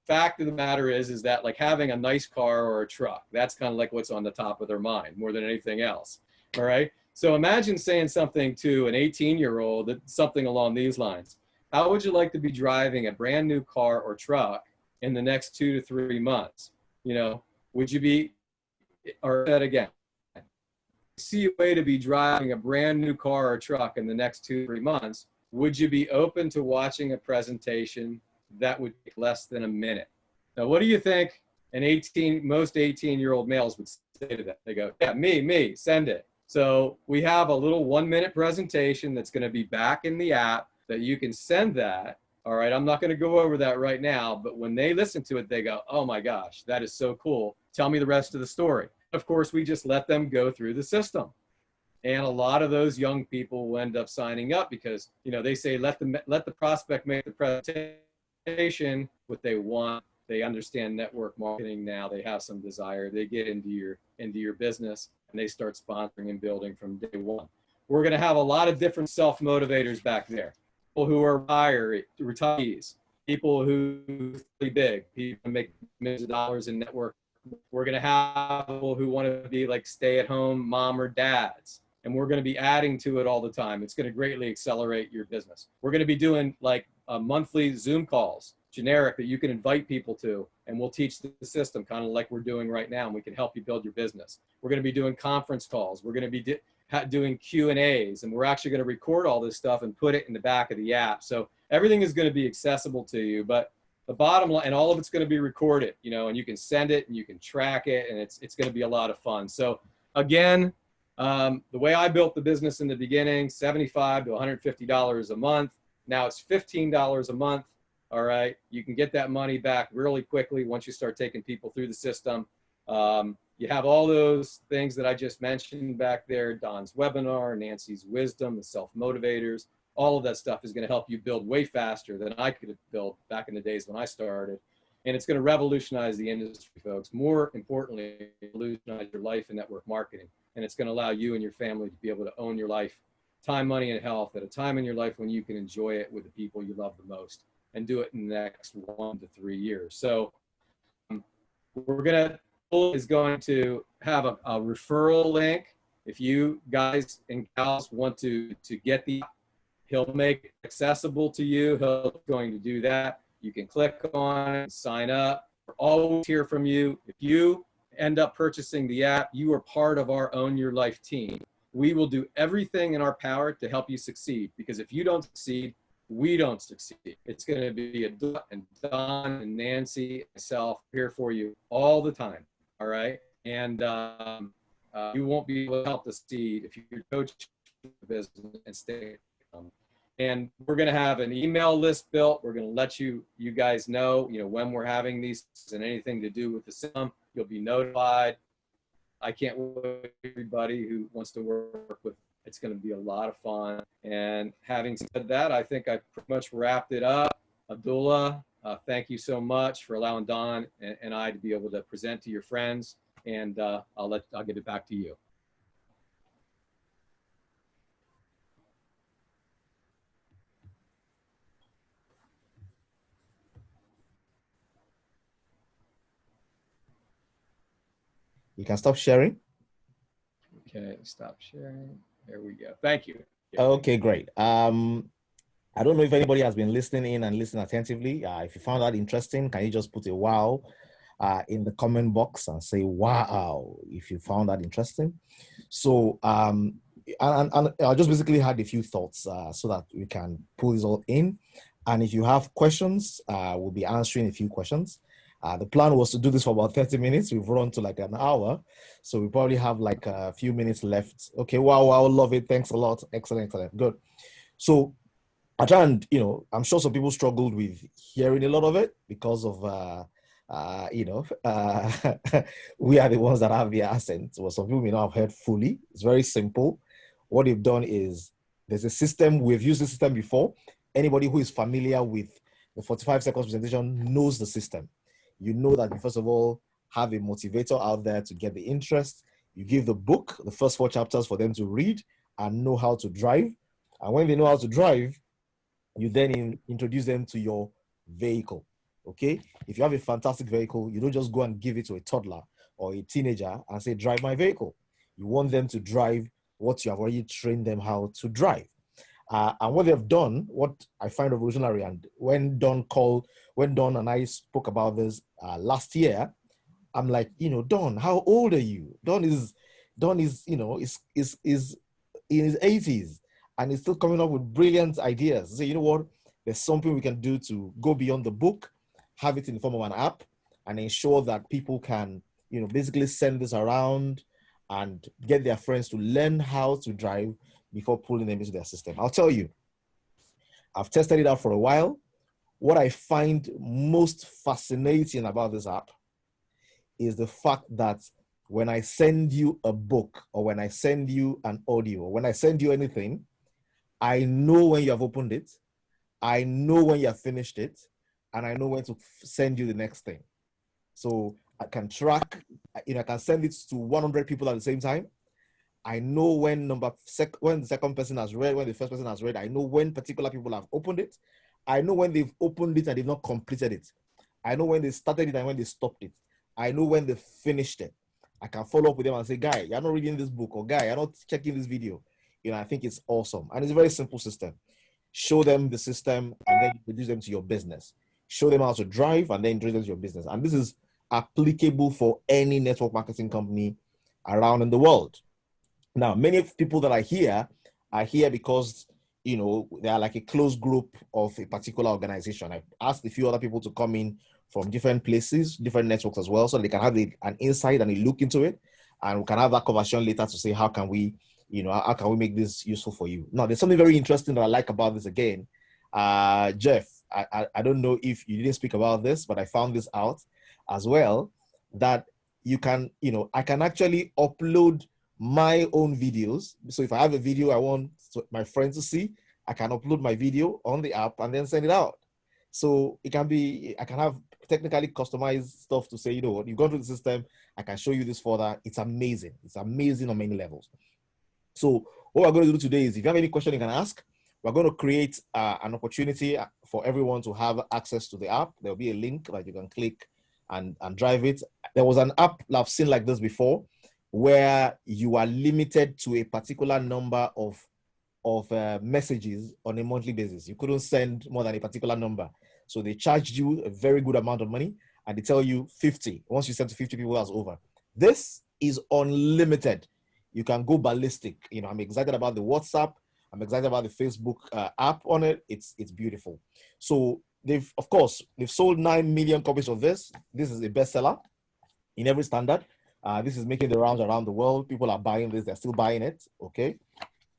fact of the matter is that like having a nice car or a truck, that's kind of like what's on the top of their mind more than anything else, all right? So imagine saying something to an 18-year-old, something along these lines. How would you like to be driving a brand new car or truck in the next 2 to 3 months? Would you be, or that again, see a way to be driving a brand new car or truck in the next 2 to 3 months? Would you be open to watching a presentation that would take less than a minute? Now, what do you think most 18-year-old males would say to that? They go, yeah, me, send it. So we have a little 1-minute presentation that's going to be back in the app that you can send that. All right, I'm not going to go over that right now, but when they listen to it, they go, oh my gosh, that is so cool. Tell me the rest of the story. Of course, we just let them go through the system. And a lot of those young people will end up signing up because, they say, let the prospect make the presentation, what they want. They understand network marketing now. They have some desire. They get into your business and they start sponsoring and building from day one. We're going to have a lot of different self-motivators back there. People who are retirees, people who are really big, people who make millions of dollars in network. We're going to have people who want to be like stay-at-home mom or dads, and we're going to be adding to it all the time. It's going to greatly accelerate your business. We're going to be doing like monthly Zoom calls, generic, that you can invite people to, and we'll teach the system kind of like we're doing right now, and we can help you build your business. We're going to be doing conference calls. We're going to be doing Q&As, and we're actually going to record all this stuff and put it in the back of the app. So everything is going to be accessible to you, but the bottom line, and all of it's going to be recorded, and you can send it and you can track it, and it's going to be a lot of fun. So again, the way I built the business in the beginning, $75 to $150 a month. Now it's $15 a month. All right. You can get that money back really quickly once you start taking people through the system. You have all those things that I just mentioned back there, Don's webinar, Nancy's wisdom, the self-motivators, all of that stuff is going to help you build way faster than I could have built back in the days when I started. And it's going to revolutionize the industry, folks. More importantly, revolutionize your life in network marketing. And it's going to allow you and your family to be able to own your life time, money, and health at a time in your life when you can enjoy it with the people you love the most and do it in the next 1 to 3 years. So we're is going to have a referral link. If you guys and gals want to get the, he'll make it accessible to you. He'll going to do that. You can click on it and sign up. We're always here from you. If you end up purchasing the app, you are part of our Own Your Life team. We will do everything in our power to help you succeed, because if you don't succeed, we don't succeed. It's going to be a Don and Nancy, myself here for you all the time. All right. And you won't be able to help the seed if you're coaching the business and stay. And we're going to have an email list built. We're going to let you guys know, when we're having these and anything to do with the sim. You'll be notified. I can't wait for everybody who wants to work with. It's going to be a lot of fun. And having said that, I think I pretty much wrapped it up. Abdullah, thank you so much for allowing Don and I to be able to present to your friends. And I'll get it back to you. You can stop sharing. Okay, stop sharing. There we go. Thank you. Okay, great. I don't know if anybody has been listening in and listening attentively. If you found that interesting, can you just put a wow in the comment box and say wow if you found that interesting? So and I just basically had a few thoughts so that we can pull this all in. And if you have questions, we'll be answering a few questions. The plan was to do this for about 30 minutes. We've run to like an hour. So we probably have like a few minutes left. Okay, wow, love it. Thanks a lot. Excellent. Good. So I try and, I'm sure some people struggled with hearing a lot of it because of, we are the ones that have the accent. Well, some people may not have heard fully. It's very simple. What they've done is there's a system. We've used the system before. Anybody who is familiar with the 45 seconds presentation knows the system. You know that you, first of all, have a motivator out there to get the interest. You give the book, the first 4 chapters for them to read and know how to drive. And when they know how to drive, you then introduce them to your vehicle, okay? If you have a fantastic vehicle, you don't just go and give it to a toddler or a teenager and say, drive my vehicle. You want them to drive what you have already trained them how to drive. And what they've done, what I find revolutionary, and when Don and I spoke about this last year, I'm like, Don, how old are you? Don is in his 80s and he's still coming up with brilliant ideas. So you know what? There's something we can do to go beyond the book, have it in the form of an app, and ensure that people can, basically send this around and get their friends to learn how to drive before pulling them into their system. I'll tell you, I've tested it out for a while. What I find most fascinating about this app is the fact that when I send you a book or when I send you an audio, or when I send you anything, I know when you have opened it, I know when you have finished it, and I know when to send you the next thing. So I can track, I can send it to 100 people at the same time. I know when the second person has read, when the first person has read. I know when particular people have opened it. I know when they've opened it and they've not completed it. I know when they started it and when they stopped it. I know when they finished it. I can follow up with them and say, guy, you're not reading this book, or guy, you're not checking this video. I think it's awesome. And it's a very simple system. Show them the system and then introduce them to your business. Show them how to drive and then introduce them to your business. And this is applicable for any network marketing company around in the world. Now, many people that are here because, they are like a close group of a particular organization. I asked a few other people to come in from different places, different networks as well, so they can have an insight and a look into it. And we can have that conversation later to say, how can we make this useful for you? Now, there's something very interesting that I like about this again. Jeff, I don't know if you didn't speak about this, but I found this out as well, that you can, I can actually upload my own videos. So if I have a video I want my friends to see, I can upload my video on the app and then send it out. So I can have technically customized stuff to say, what, you've gone through the system, I can show you this further. It's amazing. It's amazing on many levels. So what we're going to do today is, if you have any question you can ask, we're going to create an opportunity for everyone to have access to the app. There'll be a link that you can click and drive it. There was an app that I've seen like this before, where you are limited to a particular number of messages on a monthly basis. You couldn't send more than a particular number. So they charged you a very good amount of money, and they tell you 50. Once you send to 50 people, that's over. This is unlimited. You can go ballistic. You know, I'm excited about the WhatsApp. I'm excited about the Facebook app on it. It's beautiful. So they've sold 9 million copies of this. This is a bestseller in every standard. This is making the rounds around the world. People are buying this. They're still buying it. Okay.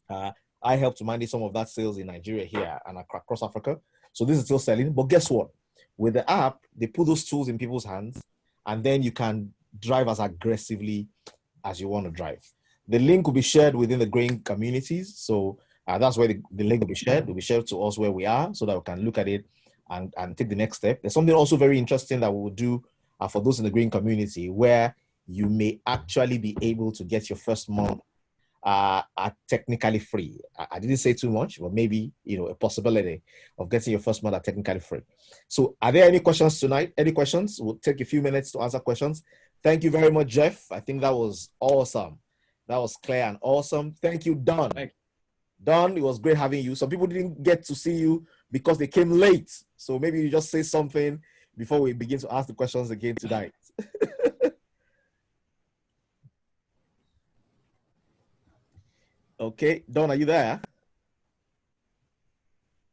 I helped to manage some of that sales in Nigeria here and across Africa. So this is still selling. But guess what? With the app, they put those tools in people's hands, and then you can drive as aggressively as you want to drive. The link will be shared within the growing communities. So that's where the link will be shared. It will be shared to us where we are, so that we can look at it and take the next step. There's something also very interesting that we will do for those in the green community, where you may actually be able to get your first month technically free. I didn't say too much, but maybe, you know, a possibility of getting your first month at technically free. So are there any questions tonight? Any questions? We'll take a few minutes to answer questions. Thank you very much, Jeff. I think that was awesome. That was clear and awesome. Thank you, Don. Thank you. Don, it was great having you. Some people didn't get to see you because they came late. So maybe you just say something before we begin to ask the questions again tonight. Okay, Don, are you there?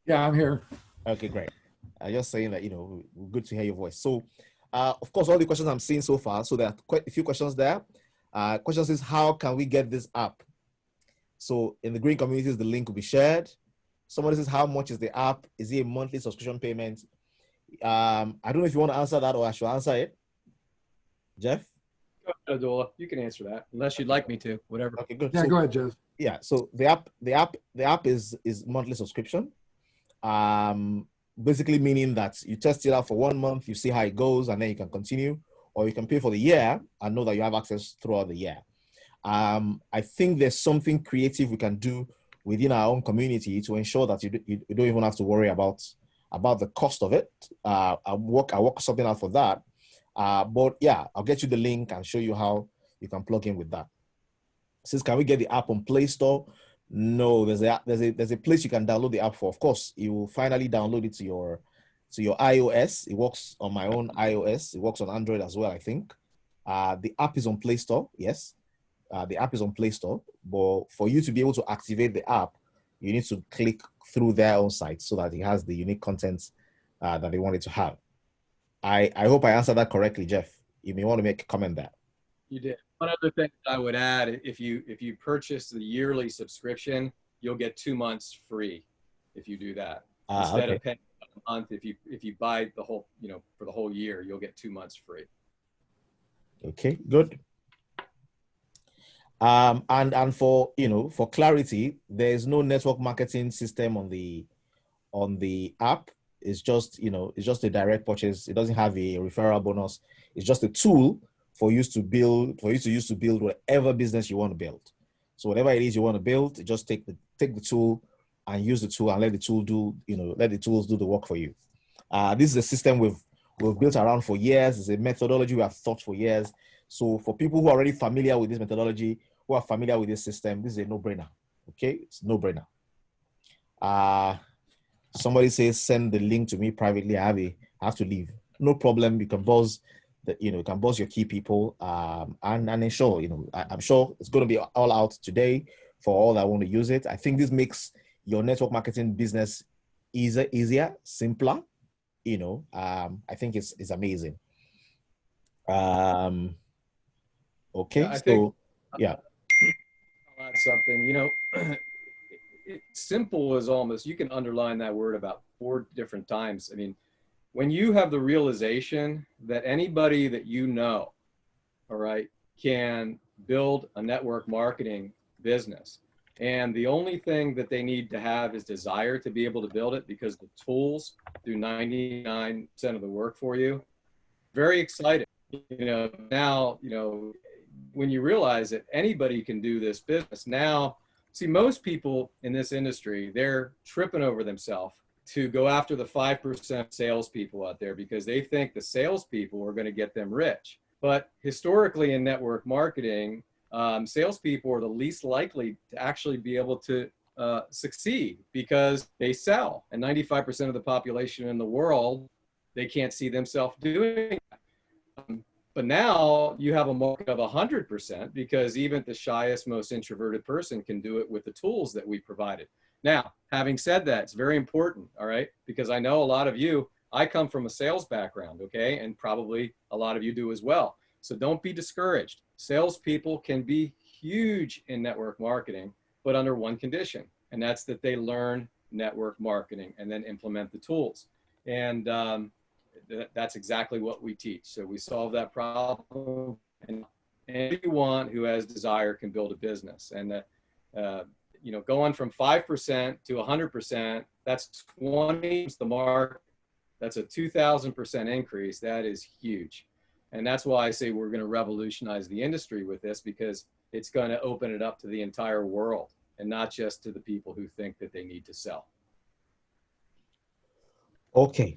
Yeah, I'm here. Okay, great. I'm just saying that, you know, good to hear your voice. So, of course, all the questions I'm seeing so far, so there are quite a few questions there. Questions is, how can we get this app? So in the green communities, the link will be shared. Somebody says, how much is the app? Is it a monthly subscription payment? I don't know if you want to answer that, or I should answer it. Jeff? Adola, you can answer that, unless you'd like me to, whatever. Okay, good. Yeah, So, go ahead, Jeff. yeah, so the app is monthly subscription. Basically meaning that you test it out for 1 month, you see how it goes, and then you can continue, or you can pay for the year and know that you have access throughout the year. I think there's something creative we can do within our own community to ensure that you don't even have to worry about the cost of it. I'll work something out for that. But yeah, I'll get you the link and show you how you can plug in with that. Says, can we get the app on Play Store? No, there's a place you can download the app for. Of course, you will finally download it to your iOS. It works on my own iOS. It works on Android as well, I think. The app is on Play Store, yes. The app is on Play Store, but for you to be able to activate the app, you need to click through their own site so that it has the unique contents that they want it to have. I hope I answered that correctly, Jeff. You may want to make a comment there. You did. One other thing I would add, if you purchase the yearly subscription, you'll get 2 months free if you do that. Instead of paying a month, if you buy the whole, for the whole year, you'll get 2 months free. Okay, good. And for for clarity, there is no network marketing system on the app. It's just it's just a direct purchase. It doesn't have a referral bonus. It's just a tool for you to use to build whatever business you want to build. So whatever it is you want to build, just take the tool and use the tool and let the tool do let the tools do the work for you. This is a system we've built around for years. It's a methodology we have thought for years. So for people who are already familiar with this methodology, who are familiar with this system, this is a no-brainer. Okay, it's a no-brainer. Somebody says send the link to me privately. I have to leave. No problem. You can buzz you can buzz your key people and ensure I'm sure it's going to be all out today for all that want to use it. I think this makes your network marketing business easier, simpler. I think it's amazing. Okay, yeah, I think, yeah. I'll add something. Simple is almost, you can underline that word about 4 different times. I mean, when you have the realization that anybody that all right, can build a network marketing business, and the only thing that they need to have is desire to be able to build it, because the tools do 99% of the work for you. Very exciting. Now, when you realize that anybody can do this business, now See, most people in this industry, they're tripping over themselves to go after the 5% salespeople out there because they think the salespeople are going to get them rich. But historically in network marketing, salespeople are the least likely to actually be able to succeed because they sell. And 95% of the population in the world, they can't see themselves doing that. But now you have a market of 100% because even the shyest, most introverted person can do it with the tools that we provided. Now, having said that, it's very important, all right? Because I know a lot of you, I come from a sales background, okay? And probably a lot of you do as well. So don't be discouraged. Salespeople can be huge in network marketing, but under one condition, and that's that they learn network marketing and then implement the tools. And that's exactly what we teach. So we solve that problem, and anyone who has desire can build a business. And you know, going from 5% to 100%, that's 20 the mark. That's a 2,000% increase. That is huge. And that's why I say we're going to revolutionize the industry with this, because it's going to open it up to the entire world and not just to the people who think that they need to sell. Okay.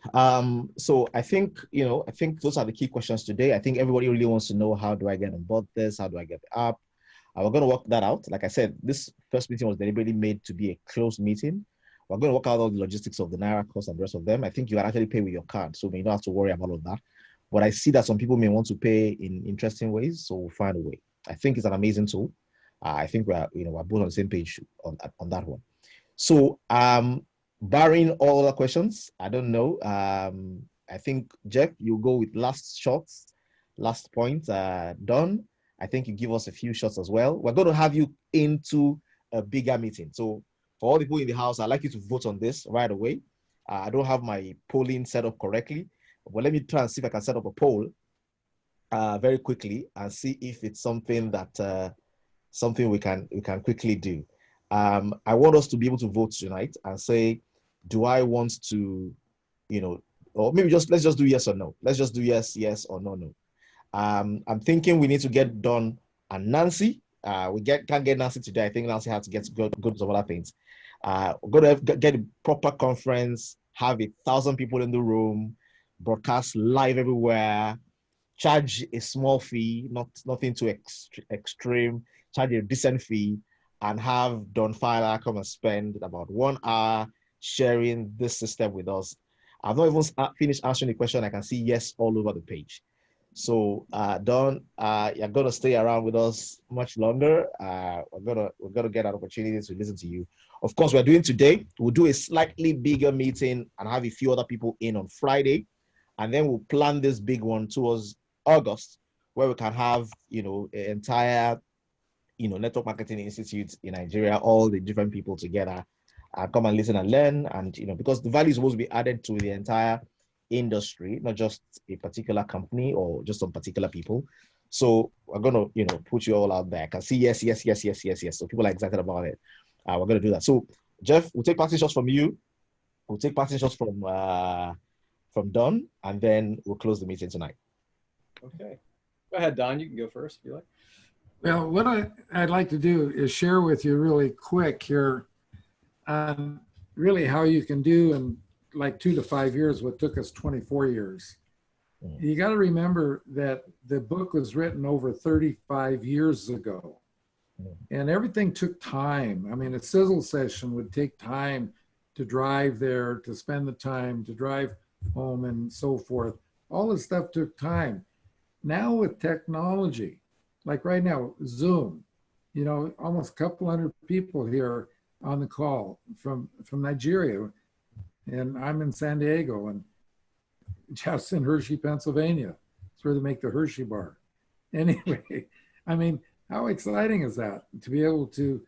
So I think, I think those are the key questions today. I think everybody really wants to know, how do I get on board this? How do I get the app? We're going to work that out. Like I said, this first meeting was deliberately made to be a closed meeting. We're going to work out all the logistics of the Naira cost and the rest of them. I think you can actually pay with your card, so you don't have to worry about all of that. But I see that some people may want to pay in interesting ways, so we'll find a way. I think it's an amazing tool. I think we're both on the same page on that one. So barring all other questions, I don't know. I think, Jeff, you go with last shots, last point. Don, I think you give us a few shots as well. We're going to have you into a bigger meeting. So for all the people in the house, I'd like you to vote on this right away. I don't have my polling set up correctly, but let me try and see if I can set up a poll very quickly and see if it's something that something we can quickly do. I want us to be able to vote tonight and say, do I want to, or maybe let's just do yes or no. Let's just do yes or no. I'm thinking we need to get Don and Nancy. We can't get Nancy today. I think Nancy has to go to some other things. We're going to get a proper conference, have 1,000 people in the room, broadcast live everywhere, charge a small fee, nothing too extreme, charge a decent fee, and have Don Failla come and spend about 1 hour sharing this system with us. I've not even finished answering the question. I can see yes all over the page. So Don, you're going to stay around with us much longer. We're gonna get an opportunity to listen to you. Of course, we'll do a slightly bigger meeting and have a few other people in on Friday, and then we'll plan this big one towards August, where we can have an entire Network Marketing Institute in Nigeria, all the different people together, come and listen and learn, and because the value is supposed to be added to the entire industry, not just a particular company or just some particular people. So we're gonna put you all out there. I can see yes. So people are excited about it. We're gonna do that. So Jeff, we'll take practice shots from you. We'll take practice shots from Don, and then we'll close the meeting tonight. Okay, go ahead, Don. You can go first if you like. Well, what I'd like to do is share with you really quick here on really how you can do in like 2 to 5 years what took us 24 years. You got to remember that the book was written over 35 years ago, and everything took time. I mean, a sizzle session would take time to drive there, to spend the time, to drive home, and so forth. All this stuff took time. Now with technology, like right now, Zoom, almost a couple hundred people here on the call from Nigeria, and I'm in San Diego, and Jeff's in Hershey, Pennsylvania. It's where they make the Hershey bar. Anyway, I mean, how exciting is that to be able to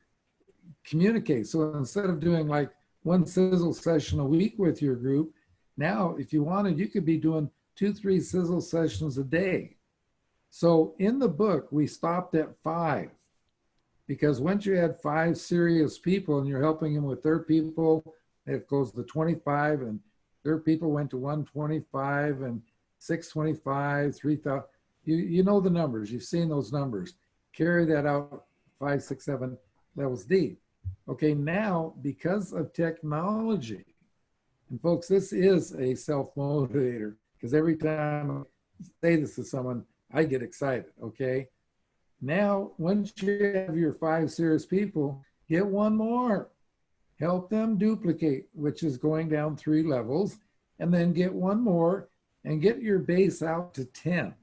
communicate? So instead of doing like one sizzle session a week with your group, now if you wanted, you could be doing 2-3 sizzle sessions a day. So in the book, we stopped at 5, because once you had 5 serious people and you're helping them with their people, it goes to 25, and their people went to 125 and 625, 3,000. You know the numbers. You've seen those numbers. Carry that out 5, 6, 7 levels deep. Okay, now because of technology, and folks, this is a self-motivator because every time I say this to someone, I get excited, okay? Now, once you have your 5 serious people, get one more. Help them duplicate, which is going down 3 levels, and then get one more and get your base out to 10.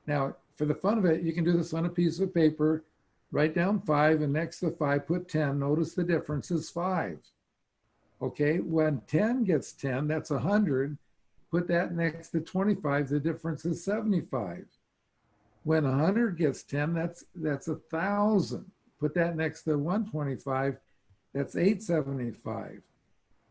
Now, for the fun of it, you can do this on a piece of paper, write down 5, and next to 5, put 10. Notice the difference is 5. Okay, when 10 gets 10, that's 100. Put that next to 25, the difference is 75. When 100 gets 10, that's 1,000. Put that next to 125, that's 875.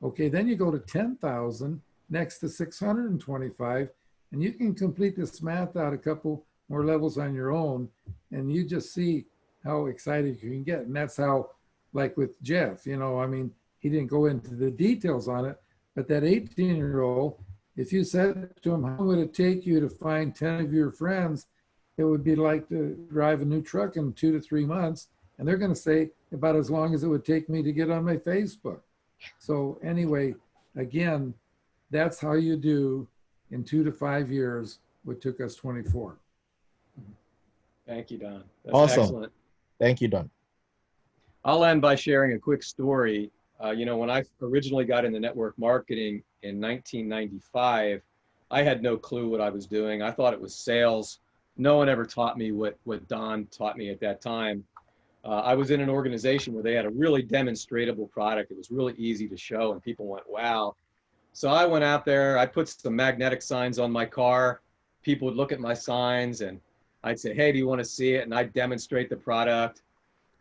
Okay, then you go to 10,000 next to 625, and you can complete this math out a couple more levels on your own, and you just see how excited you can get. And that's how, like with Jeff, you know, I mean, he didn't go into the details on it, but that 18-year-old, if you said to him, how long would it take you to find 10 of your friends? It would be like to drive a new truck in 2 to 3 months. And they're going to say about as long as it would take me to get on my Facebook. So anyway, again, that's how you do in 2 to 5 years what took us 24. Thank you, Don. That's Awesome. excellent. Thank you, Don. I'll end by sharing a quick story. You know, when I originally got into network marketing in 1995, I had no clue what I was doing. I thought it was sales. No one ever taught me what Don taught me at that time. I was in an organization where they had a really demonstrable product. It was really easy to show, and people went, wow. So I went out there, I put some magnetic signs on my car. People would look at my signs, and I'd say, hey, do you want to see it? And I'd demonstrate the product.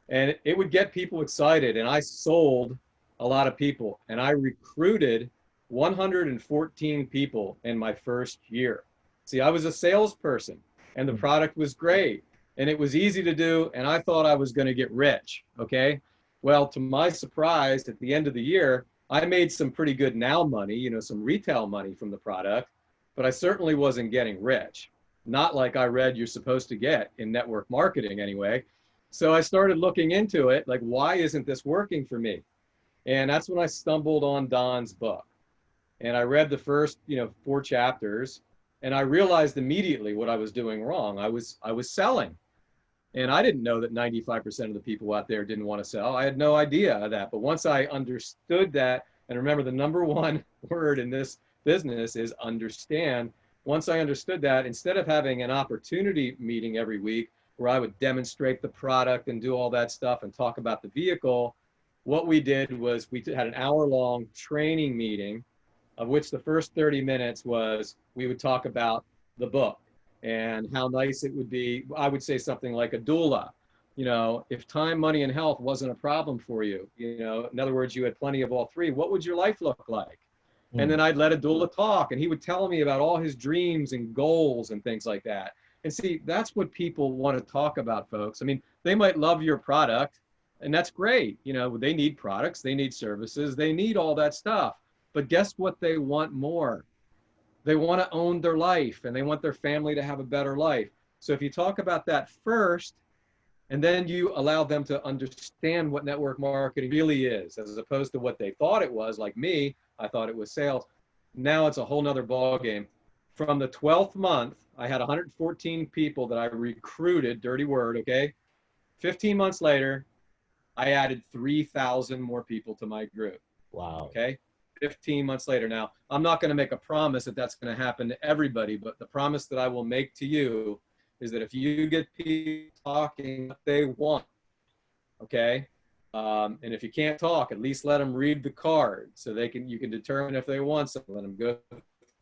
And it would get people excited. And I sold a lot of people. And I recruited 114 people in my first year. See, I was a salesperson, and the product was great. And it was easy to do, and I thought I was going to get rich, okay? Well, to my surprise, at the end of the year, I made some pretty good now money, you know, some retail money from the product, but I certainly wasn't getting rich. Not like I read you're supposed to get in network marketing anyway. So I started looking into it, like, why isn't this working for me? And that's when I stumbled on Don's book. And I read the first, 4 chapters, and I realized immediately what I was doing wrong. I was selling. And I didn't know that 95% of the people out there didn't want to sell. I had no idea of that. But once I understood that, and remember the number one word in this business is understand. Once I understood that, instead of having an opportunity meeting every week where I would demonstrate the product and do all that stuff and talk about the vehicle, what we did was we had an hour-long training meeting, of which the first 30 minutes was we would talk about the book and how nice it would be. I would say something like a doula. You know, if time, money, and health wasn't a problem for you, in other words, you had plenty of all 3, what would your life look like? And then I'd let a doula talk, and he would tell me about all his dreams and goals and things like that. And see, that's what people want to talk about, folks. I mean, they might love your product, and that's great. They need products, they need services, they need all that stuff. But guess what they want more? They want to own their life, and they want their family to have a better life. So if you talk about that first, and then you allow them to understand what network marketing really is, as opposed to what they thought it was, like me, I thought it was sales. Now it's a whole nother ballgame. From the 12th month, I had 114 people that I recruited, dirty word, okay? 15 months later, I added 3,000 more people to my group. Wow. Okay? 15 months later. Now, I'm not going to make a promise that that's going to happen to everybody, but the promise that I will make to you is that if you get people talking what they want, okay, and if you can't talk, at least let them read the card so you can determine if they want something. Let them go.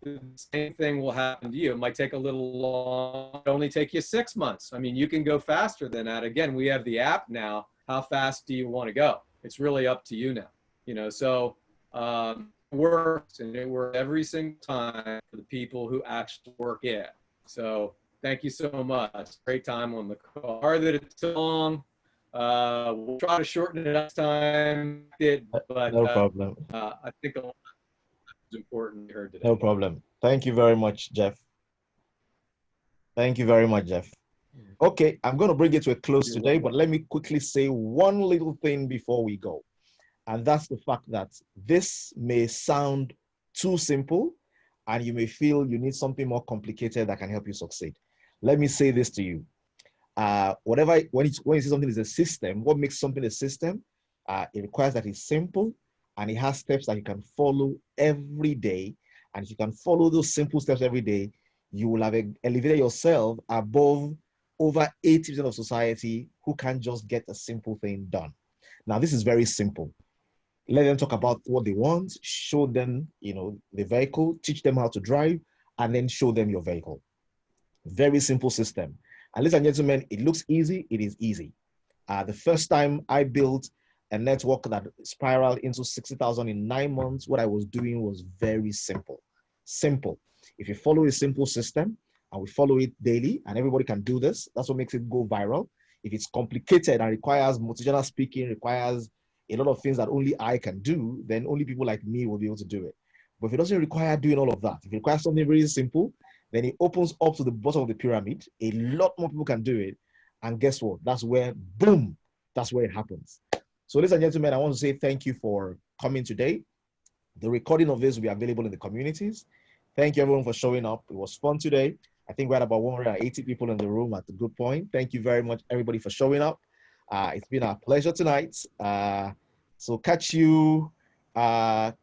The same thing will happen to you. It might take a little long. It only take you 6 months. I mean, you can go faster than that. Again, we have the app now. How fast do you want to go? It's really up to you now. So it works, and it works every single time for the people who actually work it. So thank you so much. Great time on the call. Sorry that it's so long. We'll try to shorten it next time. But no problem. I think a lot is important to hear today. No problem. Thank you very much, Jeff. Thank you very much, Jeff. Okay, I'm going to bring it to a close You're today, welcome. but let me quickly say one little thing before we go. And that's the fact that this may sound too simple and you may feel you need something more complicated that can help you succeed. Let me say this to you. When you see something is a system, what makes something a system? It requires that it's simple and it has steps that you can follow every day. And if you can follow those simple steps every day, you will have elevated yourself above over 80% of society who can't just get a simple thing done. Now, this is very simple. Let them talk about what they want, show them, the vehicle, teach them how to drive, and then show them your vehicle. Very simple system. And ladies and gentlemen, it looks easy. It is easy. The first time I built a network that spiraled into 60,000 in 9 months, what I was doing was very simple. Simple. If you follow a simple system and we follow it daily, and everybody can do this, that's what makes it go viral. If it's complicated and requires motivational speaking, requires a lot of things that only I can do, then only people like me will be able to do it. But if it doesn't require doing all of that, if it requires something very simple, then it opens up to the bottom of the pyramid. A lot more people can do it. And guess what? That's where, boom, that's where it happens. So ladies and gentlemen, I want to say thank you for coming today. The recording of this will be available in the communities. Thank you everyone for showing up. It was fun today. I think we had about 180 people in the room at a good point. Thank you very much, everybody, for showing up. It's been a pleasure tonight. So catch you on